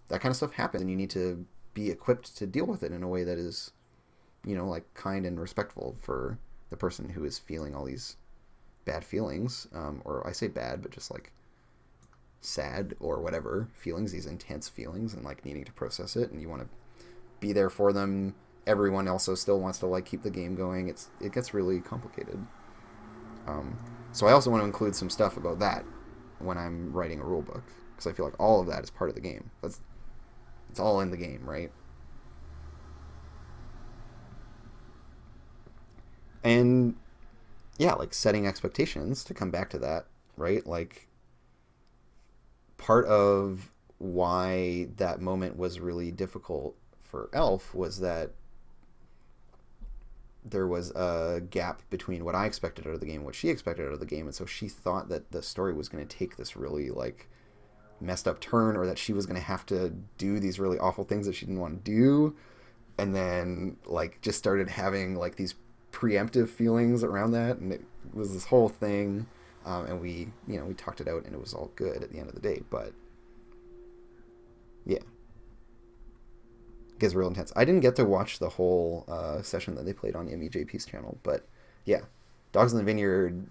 [SPEAKER 1] that kind of stuff happens and you need to be equipped to deal with it in a way that is like kind and respectful for the person who is feeling all these bad feelings, or I say bad but just like sad or whatever feelings, these intense feelings, and like needing to process it, and you want to be there for them. Everyone also still wants to like keep the game going. It gets really complicated. So I also want to include some stuff about that when I'm writing a rule book, because I feel like all of that is part of the game. It's all in the game, right? And yeah, like setting expectations, to come back to that, right? Like part of why that moment was really difficult for Elf was that there was a gap between what I expected out of the game and what she expected out of the game, and so she thought that the story was going to take this really like messed up turn, or that she was going to have to do these really awful things that she didn't want to do, and then like just started having like these preemptive feelings around that, and it was this whole thing, and we talked it out and it was all good at the end of the day. But yeah, it gets real intense. I didn't get to watch the whole session that they played on MEJP's channel, but yeah, Dogs in the Vineyard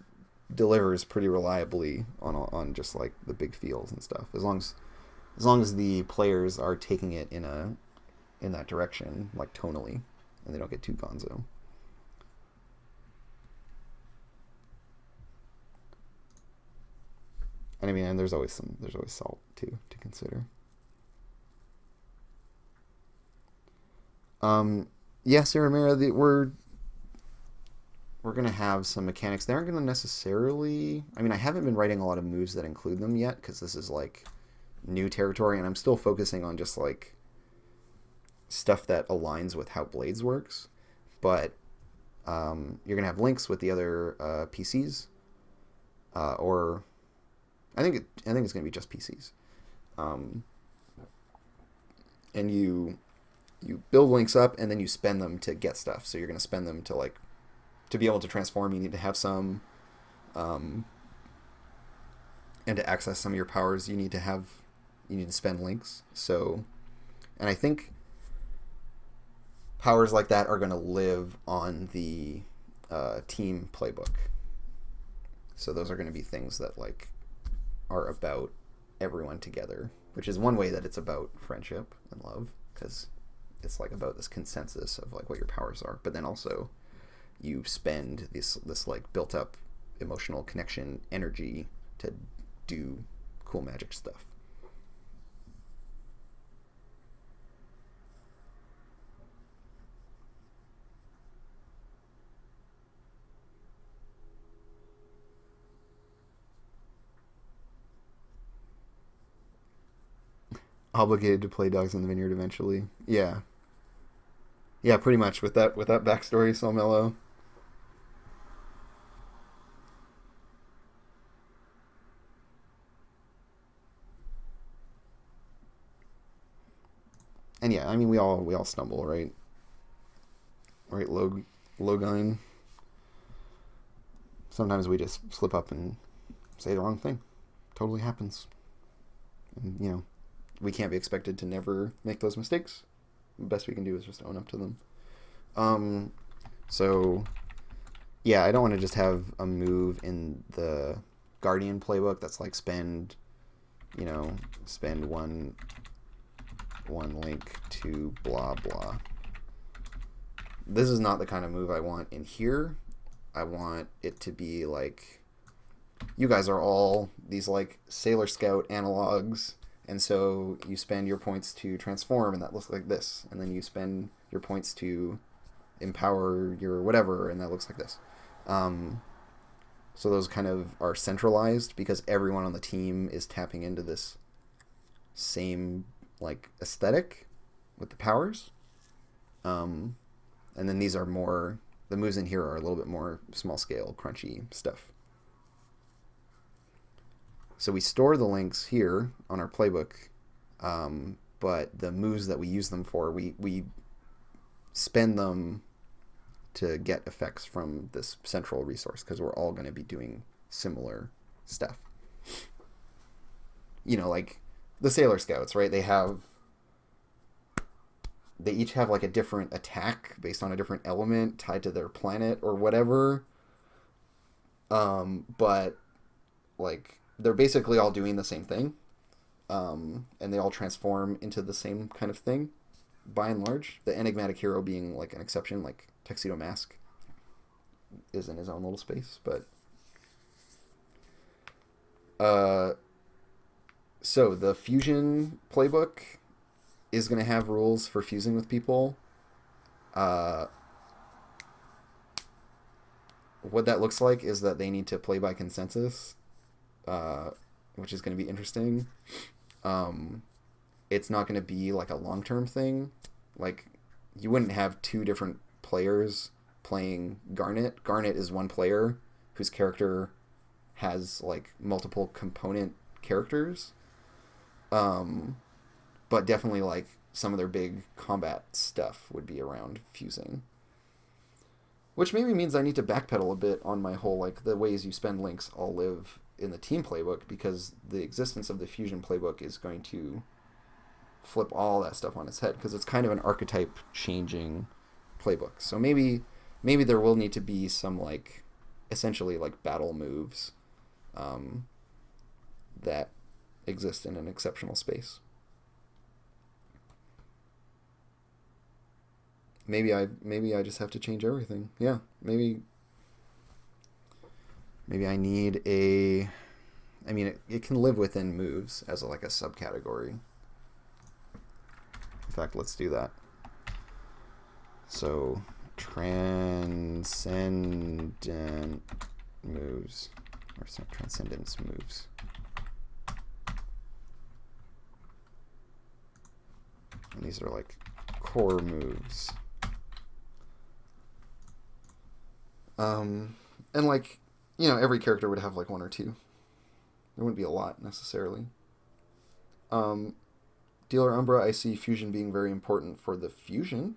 [SPEAKER 1] delivers pretty reliably on just like the big feels and stuff, as long as the players are taking it in that direction, like tonally, and they don't get too gonzo. And I mean, and there's always salt too to consider. Um, yeah, Sarah Mira, we're gonna have some mechanics. They aren't gonna necessarily. I mean, I haven't been writing a lot of moves that include them yet because this is like new territory, and I'm still focusing on just like stuff that aligns with how Blades works. But you're gonna have links with the other PCs, or I think it's gonna be just PCs, um, and you build links up and then you spend them to get stuff. So you're gonna spend them to like to be able to transform. You need to have some, um, and to access some of your powers, you need to spend links. So, and I think powers like that are going to live on the team playbook. So those are going to be things that like are about everyone together, which is one way that it's about friendship and love because it's like about this consensus of like what your powers are. But then also you spend this like built up emotional connection energy to do cool magic stuff. Obligated to play Dogs in the Vineyard eventually. Yeah, yeah, pretty much with that backstory, so mellow. And yeah, I mean we all stumble, right? Right, Logine. Sometimes we just slip up and say the wrong thing. Totally happens. And, you know, we can't be expected to never make those mistakes. The best we can do is just own up to them. Um, so yeah, I don't want to just have a move in the Guardian playbook that's like spend one link to blah blah. This is not the kind of move I want in here. I want it to be like you guys are all these like Sailor Scout analogs, and so you spend your points to transform, and that looks like this, and then you spend your points to empower your whatever, and that looks like this. Um, so those kind of are centralized because everyone on the team is tapping into this same like aesthetic with the powers. Um, and then these are more the moves in here are a little bit more small scale, crunchy stuff. So we store the links here on our playbook, but the moves that we use them for, we spend them to get effects from this central resource because we're all going to be doing similar stuff. You know, like the Sailor Scouts, right? They each have like a different attack based on a different element tied to their planet or whatever. But like they're basically all doing the same thing, and they all transform into the same kind of thing. By and large, the enigmatic hero being like an exception, like Tuxedo Mask is in his own little space, but uh, so the fusion playbook is going to have rules for fusing with people. Uh, what that looks like is that they need to play by consensus, uh, which is going to be interesting. Um, it's not going to be like a long term thing. Like, you wouldn't have two different players playing Garnet. Garnet is one player whose character has like multiple component characters. Um, but definitely like some of their big combat stuff would be around fusing. Which maybe means I need to backpedal a bit on my whole like the ways you spend links all live in the team playbook because the existence of the fusion playbook is going to flip all that stuff on its head because it's kind of an archetype changing playbook. So maybe there will need to be some like essentially like battle moves um, that exist in an exceptional space. Maybe I just have to change everything. Yeah, maybe I need a. I mean, it can live within moves as like a subcategory. In fact, let's do that. So transcendent moves, or sorry, transcendence moves. And these are like core moves. And like, you know, every character would have like one or two. There wouldn't be a lot necessarily. Dealer Umbra, I see fusion being very important for the fusion.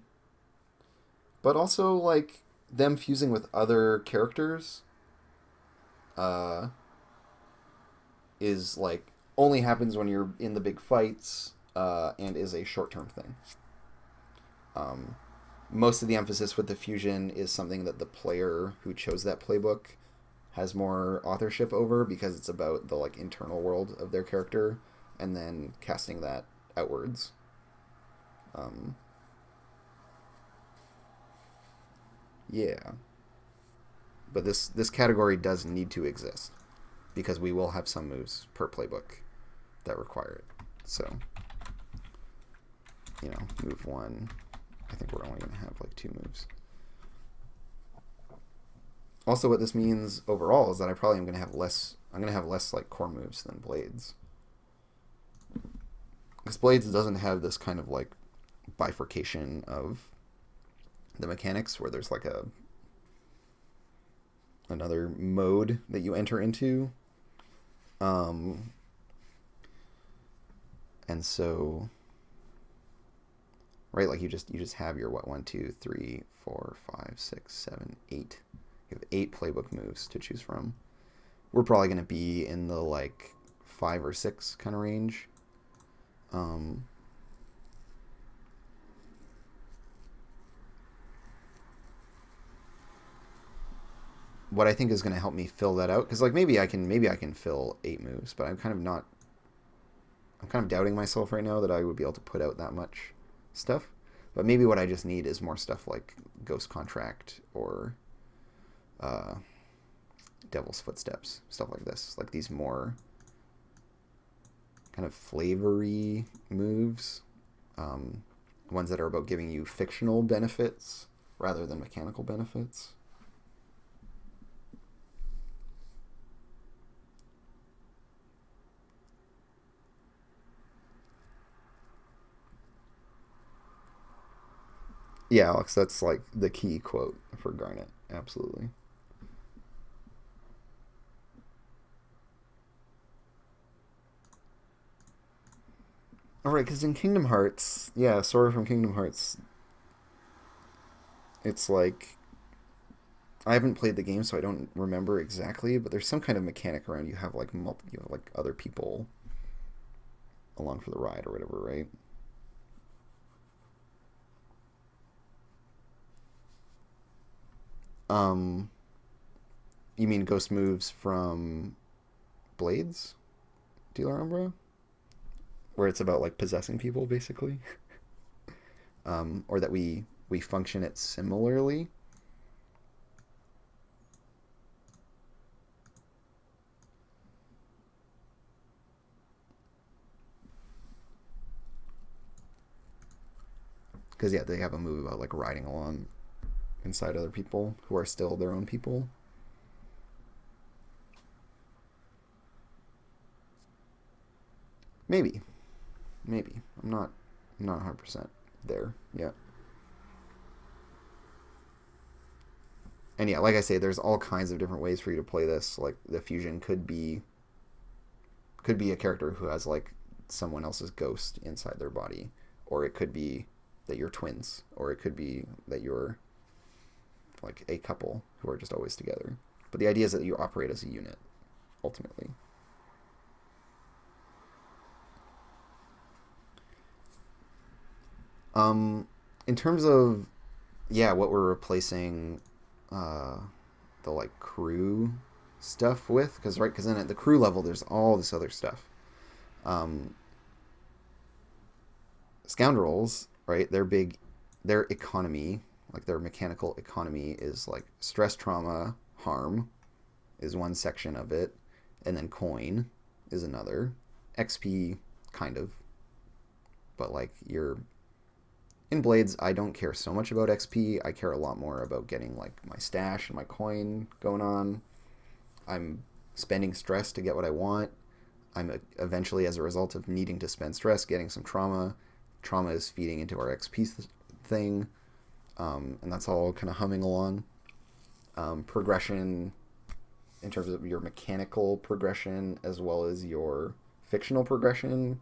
[SPEAKER 1] But also, like, them fusing with other characters is, like, only happens when you're in the big fights and is a short-term thing. Most of the emphasis with the fusion is something that the player who chose that playbook has more authorship over, because it's about the, like, internal world of their character and then casting that outwards. Yeah. But this category does need to exist, because we will have some moves per playbook that require it. So, you know, move 1. I think we're only going to have like 2 moves. Also, what this means overall is that I probably am going to have less. I'm going to have less like core moves than Blades. Because Blades doesn't have this kind of like bifurcation of the mechanics where there's like another mode that you enter into. And so, right, like you just have your 1, 2, 3, 4, 5, 6, 7, 8. You have 8 playbook moves to choose from. We're probably going to be in the like 5 or 6 kind of range. What I think is going to help me fill that out, because like maybe I can fill 8 moves, but I'm kind of doubting myself right now that I would be able to put out that much stuff. But maybe what I just need is more stuff like Ghost Contract or Devil's Footsteps, stuff like this, like these more kind of flavory moves, ones that are about giving you fictional benefits rather than mechanical benefits. Yeah, Alex, that's like the key quote for Garnet. Absolutely. All right, because in Kingdom Hearts, yeah, Sora from Kingdom Hearts, it's like I haven't played the game, so I don't remember exactly, but there's some kind of mechanic around you have like you have like other people along for the ride or whatever, right? You mean ghost moves from Blades, Dealer Umbra, where it's about like possessing people, basically, or that we function it similarly. Because yeah, they have a move about like riding along inside other people who are still their own people. Maybe. I'm not 100% there yet. And yeah, like I say, there's all kinds of different ways for you to play this. Like the fusion could be a character who has like someone else's ghost inside their body, or it could be that you're twins, or it could be that you're like a couple who are just always together. But the idea is that you operate as a unit, ultimately. In terms of, yeah, what we're replacing the like crew stuff with, because then at the crew level there's all this other stuff. Scoundrels, right? Their economy, like their mechanical economy, is like stress, trauma, harm, is one section of it, and then coin. is another. XP, kind of. But, like, you're... In Blades, I don't care so much about XP. I care a lot more about getting, like, my stash and my coin going on. I'm spending stress to get what I want. I'm eventually, as a result of needing to spend stress, getting some trauma. Trauma is feeding into our XP thing. And that's all kind of humming along. Progression, in terms of your mechanical progression, as well as your fictional progression,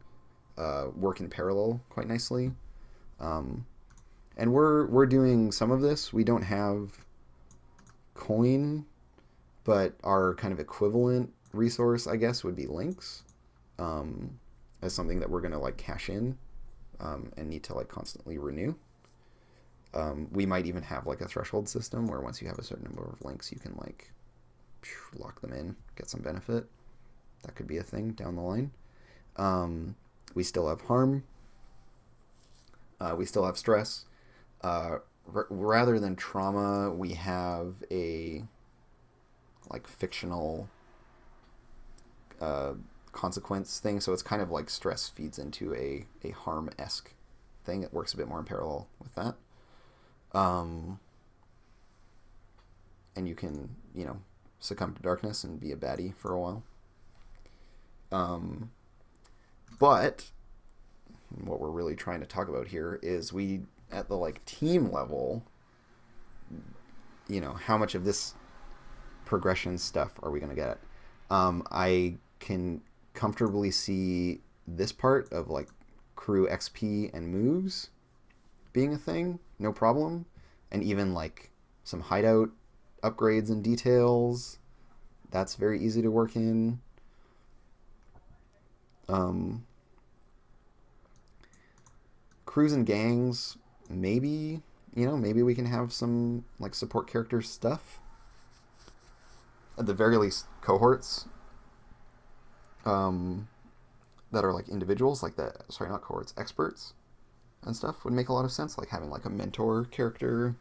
[SPEAKER 1] work in parallel quite nicely. And we're doing some of this. We don't have coin, but our kind of equivalent resource, I guess, would be links, as something that we're going to like cash in, and need to like constantly renew. We might even have like a threshold system where once you have a certain number of links, you can like lock them in, get some benefit. That could be a thing down the line. We still have harm. We still have stress. Rather than trauma, we have a like fictional consequence thing. So it's kind of like stress feeds into a harm-esque thing. It works a bit more in parallel with that. And you can, succumb to darkness and be a baddie for a while. But what we're really trying to talk about here is we, at the like team level, how much of this progression stuff are we going to get? I can comfortably see this part of like crew XP and moves being a thing, no problem. And even like some hideout upgrades and details, that's very easy to work in. Crews and gangs, maybe we can have some like support character stuff. At the very least, cohorts that are like individuals, like not cohorts, experts and stuff would make a lot of sense, like having like a mentor character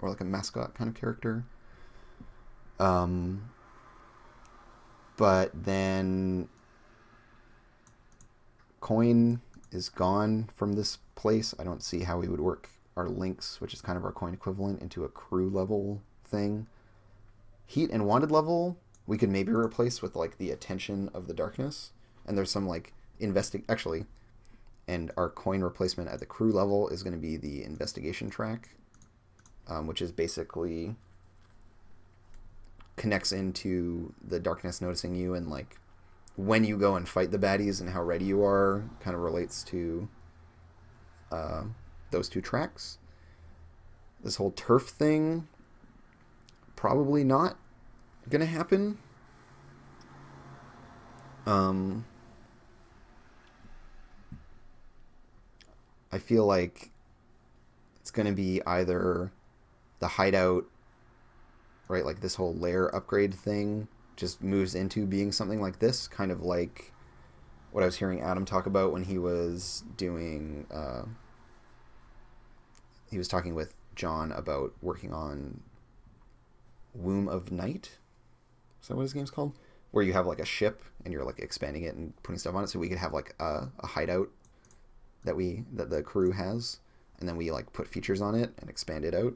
[SPEAKER 1] or like a mascot kind of character. But then coin is gone from this place. I don't see how we would work our links, which is kind of our coin equivalent, into a crew level thing. Heat and wanted level, we could maybe replace with like the attention of the darkness. And there's some like and our coin replacement at the crew level is going to be the investigation track, which is basically connects into the darkness noticing you, and like when you go and fight the baddies and how ready you are kind of relates to those two tracks. This whole turf thing, probably not gonna happen. I feel like it's gonna be either the hideout, right, like this whole lair upgrade thing just moves into being something like this, kind of like what I was hearing Adam talk about when he was doing he was talking with John about working on Womb of Night. Is that what his game's called? Where you have like a ship and you're like expanding it and putting stuff on it, so we could have like a hideout that the crew has, and then we like put features on it and expand it out.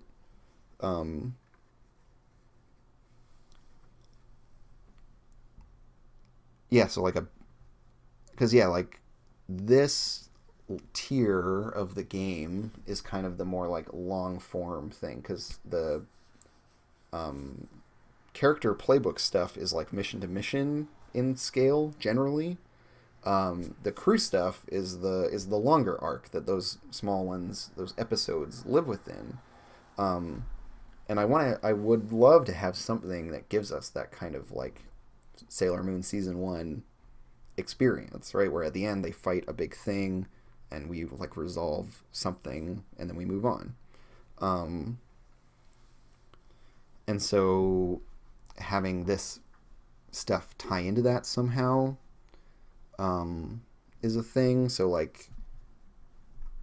[SPEAKER 1] So like like this tier of the game is kind of the more like long form thing, because the character playbook stuff is like mission to mission in scale generally. The crew stuff is the longer arc that those small ones, those episodes, live within. And I would love to have something that gives us that kind of like Sailor Moon Season 1 experience, right? Where at the end they fight a big thing and we like resolve something and then we move on. And so having this stuff tie into that somehow is a thing. So like,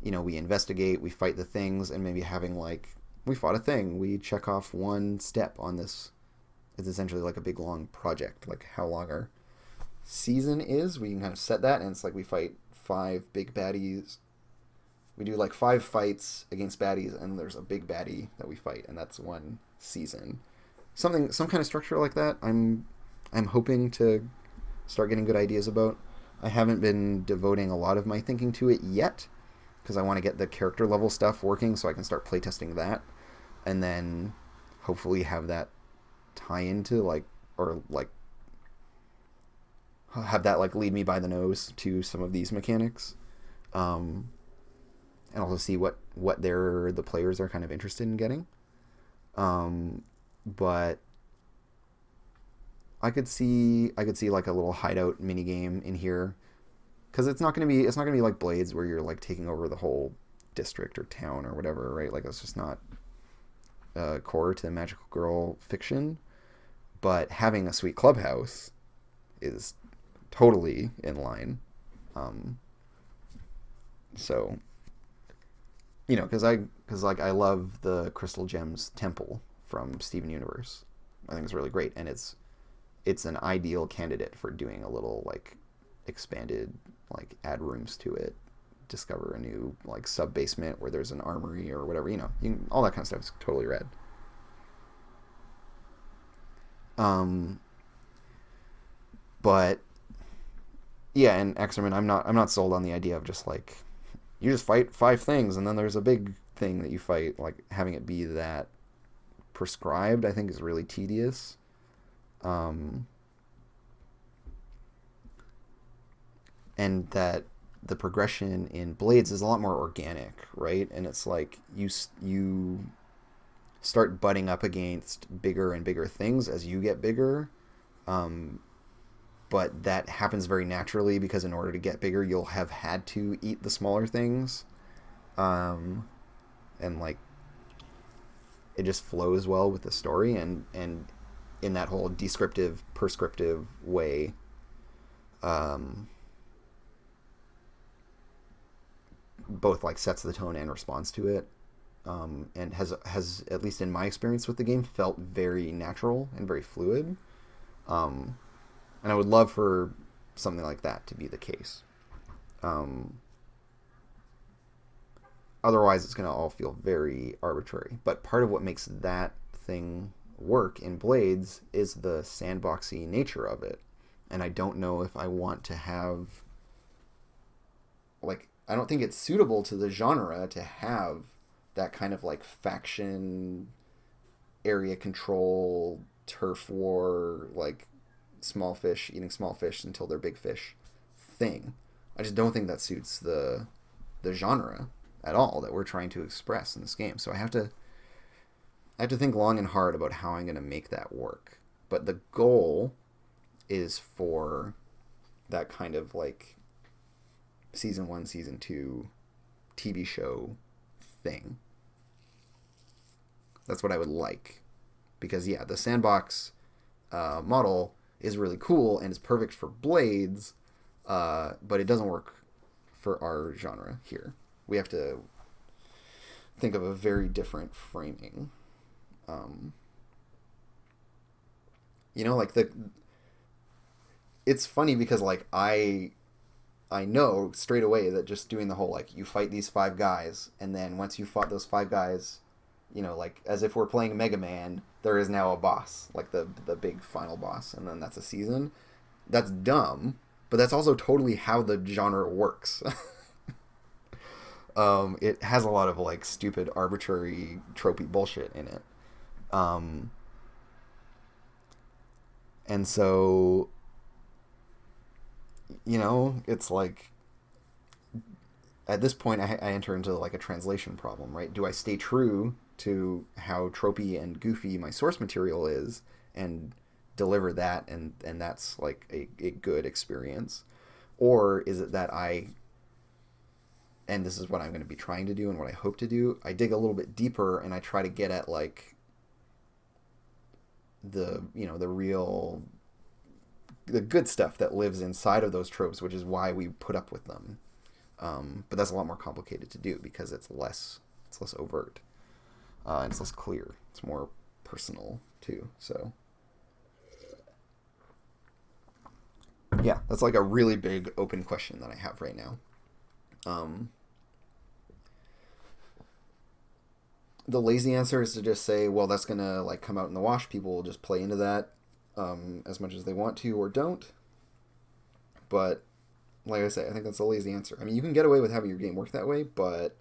[SPEAKER 1] we investigate, we fight the things, and maybe having like, we fought a thing, we check off one step on this. It's essentially like a big long project. Like how long are season is. We can kind of set that, and it's like we fight 5 big baddies. We do like 5 fights against baddies, and there's a big baddie that we fight, and that's one season. Some kind of structure like that. I'm hoping to start getting good ideas about. I haven't been devoting a lot of my thinking to it yet, because I want to get the character level stuff working so I can start playtesting that, and then hopefully have that tie into have that like lead me by the nose to some of these mechanics, and also see what the players are kind of interested in getting. But I could see like a little hideout mini game in here, because it's not gonna be like Blades where you're like taking over the whole district or town or whatever, right? Like that's just not core to Magical Girl fiction. But having a sweet clubhouse is totally in line. So, because I love the Crystal Gems Temple from Steven Universe. I think it's really great, and it's an ideal candidate for doing a little like expanded, like add rooms to it, discover a new like sub basement where there's an armory or whatever. All that kind of stuff is totally rad. But yeah, and Exerman, I'm not sold on the idea of just like you just fight 5 things and then there's a big thing that you fight. Like having it be that prescribed, I think is really tedious. And that the progression in Blades is a lot more organic, right? And it's like you start butting up against bigger and bigger things as you get bigger. But that happens very naturally because in order to get bigger, you'll have had to eat the smaller things. And like it just flows well with the story, and in that whole descriptive, prescriptive way. Both like sets the tone and responds to it, and has at least in my experience with the game felt very natural and very fluid, and I would love for something like that to be the case. Otherwise, it's going to all feel very arbitrary. But part of what makes that thing work in Blades is the sandboxy nature of it, and I don't know if I want to have like. I don't think it's suitable to the genre to have that kind of like faction, area control, turf war, like small fish eating small fish until they're big fish thing. I just don't think that suits the genre at all that we're trying to express in this game. So I have to think long and hard about how I'm going to make that work. But the goal is for that kind of like season 1, season 2 TV show thing. That's what I would like. Because, yeah, the sandbox model is really cool and is perfect for Blades, but it doesn't work for our genre here. We have to think of a very different framing. It's funny because, like, I know straight away that just doing the whole, like, you fight these 5 guys, and then once you fought those 5 guys, like, as if we're playing Mega Man, there is now a boss, like the big final boss, and then that's a season. That's dumb, but that's also totally how the genre works. It has a lot of, like, stupid, arbitrary, tropey bullshit in it. And so... it's like at this point I enter into like a translation problem, right? Do I stay true to how tropey and goofy my source material is and deliver that and that's like a good experience? Or is it that and this is what I'm going to be trying to do and what I hope to do, I dig a little bit deeper and I try to get at like the good stuff that lives inside of those tropes, which is why we put up with them. But that's a lot more complicated to do because it's less overt, and it's less clear. It's more personal too. So Yeah, that's like a really big open question that I have right now. The lazy answer is to just say, well, that's gonna like come out in the wash. People will just play into that as much as they want to or don't. But like I say, I think that's a lazy answer. I mean, you can get away with having your game work that way, but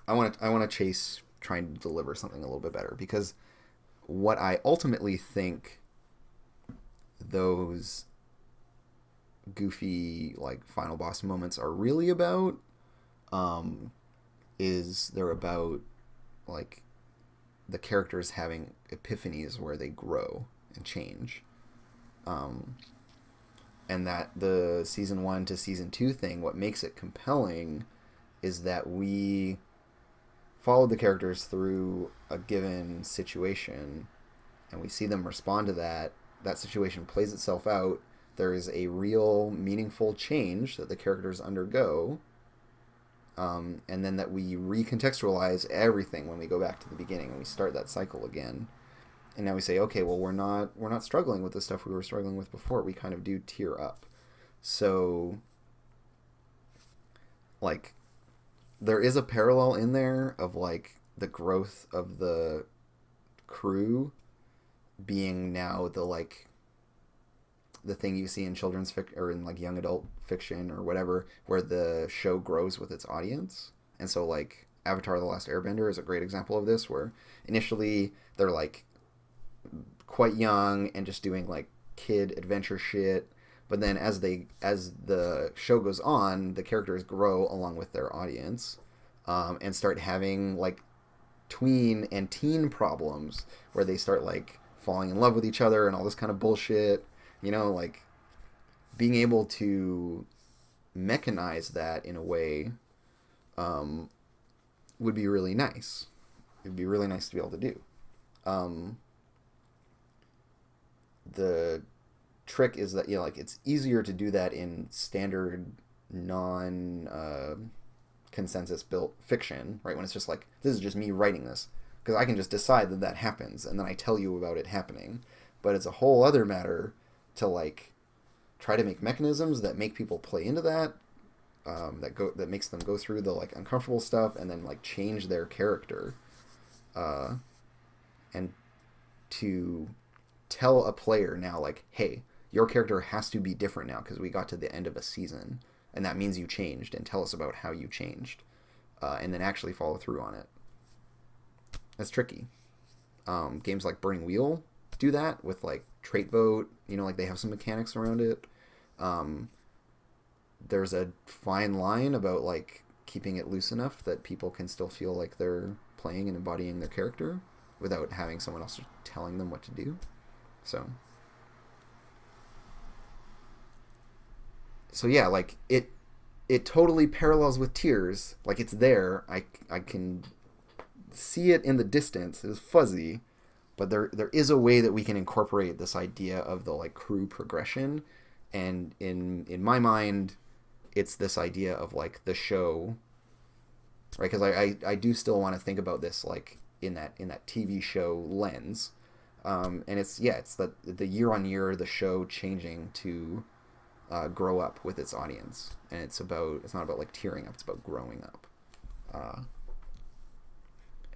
[SPEAKER 1] I want to chase trying to deliver something a little bit better, because what I ultimately think those goofy like final boss moments are really about is they're about like the characters having epiphanies where they grow and change. And that the season 1 to season 2 thing, what makes it compelling is that we followed the characters through a given situation and we see them respond to that. That situation plays itself out. There is a real meaningful change that the characters undergo. And then that we recontextualize everything when we go back to the beginning and we start that cycle again. And now we say, okay, well, we're not struggling with the stuff we were struggling with before. We kind of do tier up. So, like, there is a parallel in there of like the growth of the crew being now the thing you see in children's or in like young adult fiction or whatever, where the show grows with its audience. And so like Avatar: The Last Airbender is a great example of this, where initially they're like quite young and just doing like kid adventure shit, but then as the show goes on, the characters grow along with their audience, and start having like tween and teen problems where they start like falling in love with each other and all this kind of bullshit. Like being able to mechanize that in a way would be really nice. It'd be really nice to be able to do. The trick is that like it's easier to do that in standard non consensus built fiction, right? When it's just like, this is just me writing this, because I can just decide that happens and then I tell you about it happening. But it's a whole other matter to like try to make mechanisms that make people play into that, that makes them go through the like uncomfortable stuff and then like change their character, and to tell a player now like, hey, your character has to be different now because we got to the end of a season and that means you changed, and tell us about how you changed, and then actually follow through on it. That's tricky. Games like Burning Wheel do that with like trait vote, like they have some mechanics around it. There's a fine line about like keeping it loose enough that people can still feel like they're playing and embodying their character without having someone else telling them what to do. So yeah, like it totally parallels with Tears. Like it's there. I can see it in the distance. It's fuzzy, but there is a way that we can incorporate this idea of the like crew progression, and in my mind, it's this idea of like the show, right? Because I do still want to think about this like in that TV show lens, and it's the year on year the show changing to grow up with its audience, and it's not about like tearing up, it's about growing up.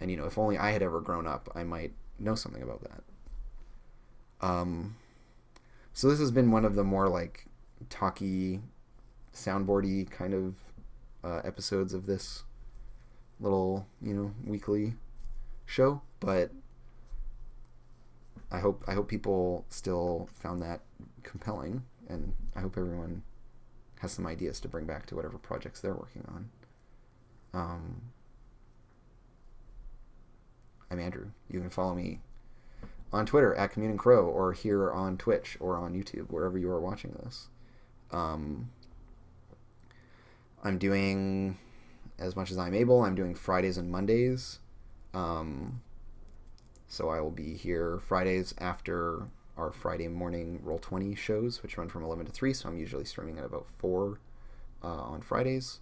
[SPEAKER 1] And if only I had ever grown up, I might know something about that. So this has been one of the more like talky, soundboardy kind of episodes of this little weekly show, but I hope people still found that compelling, and I hope everyone has some ideas to bring back to whatever projects they're working on. I'm Andrew. You can follow me on Twitter at Commune and Crow, or here on Twitch or on YouTube, wherever you are watching this. I'm doing, as much as I'm able, I'm doing Fridays and Mondays. So I will be here Fridays after our Friday morning Roll20 shows, which run from 11 to 3, so I'm usually streaming at about 4 on Fridays.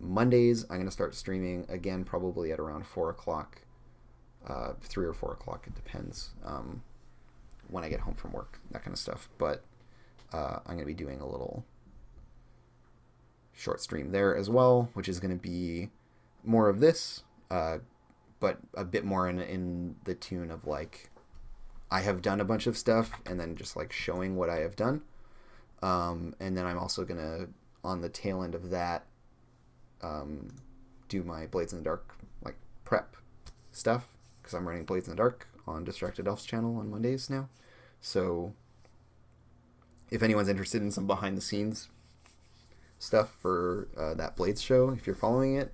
[SPEAKER 1] Mondays, I'm going to start streaming again probably at around 4 o'clock. 3 or 4 o'clock, it depends when I get home from work, that kind of stuff. But I'm going to be doing a little short stream there as well, which is going to be more of this, but a bit more in the tune of like I have done a bunch of stuff and then just like showing what I have done. And then I'm also going to, on the tail end of that, do my Blades in the Dark like prep stuff, because I'm running Blades in the Dark on Distracted Elf's channel on Mondays now. So if anyone's interested in some behind the scenes stuff for that Blades show, if you're following it,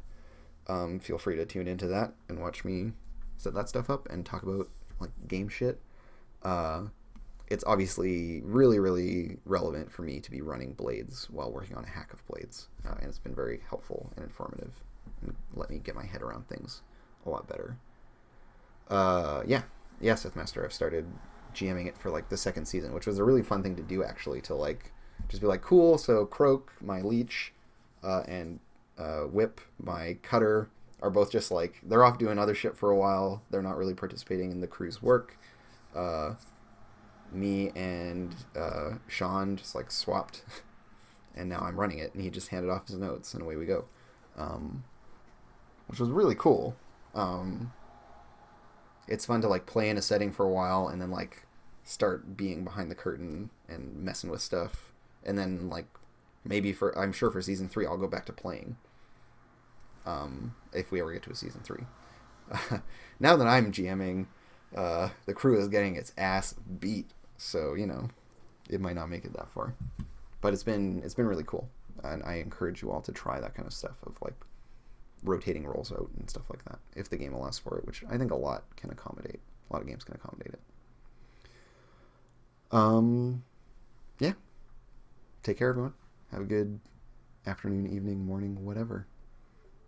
[SPEAKER 1] feel free to tune into that and watch me set that stuff up and talk about like game shit. It's obviously really, really relevant for me to be running Blades while working on a hack of Blades, and it's been very helpful and informative and let me get my head around things a lot better. Yeah, Sithmaster, I've started GMing it for like the second season, which was a really fun thing to do actually, to like just be like, cool, so Croak, my leech, and Whip, my cutter, are both just like, they're off doing other shit for a while. They're not really participating in the crew's work. Me and Sean just like swapped, and now I'm running it, and he just handed off his notes, and away we go, which was really cool. It's fun to like play in a setting for a while and then like start being behind the curtain and messing with stuff, and then like maybe I'm sure for season 3 I'll go back to playing, if we ever get to a season 3. Now that I'm GMing, the crew is getting its ass beat, so you know it might not make it that far, but it's been really cool, and I encourage you all to try that kind of stuff of like rotating roles out and stuff like that if the game allows for it, which I think a lot of games can accommodate it. Yeah, take care everyone, have a good afternoon, evening, morning, whatever.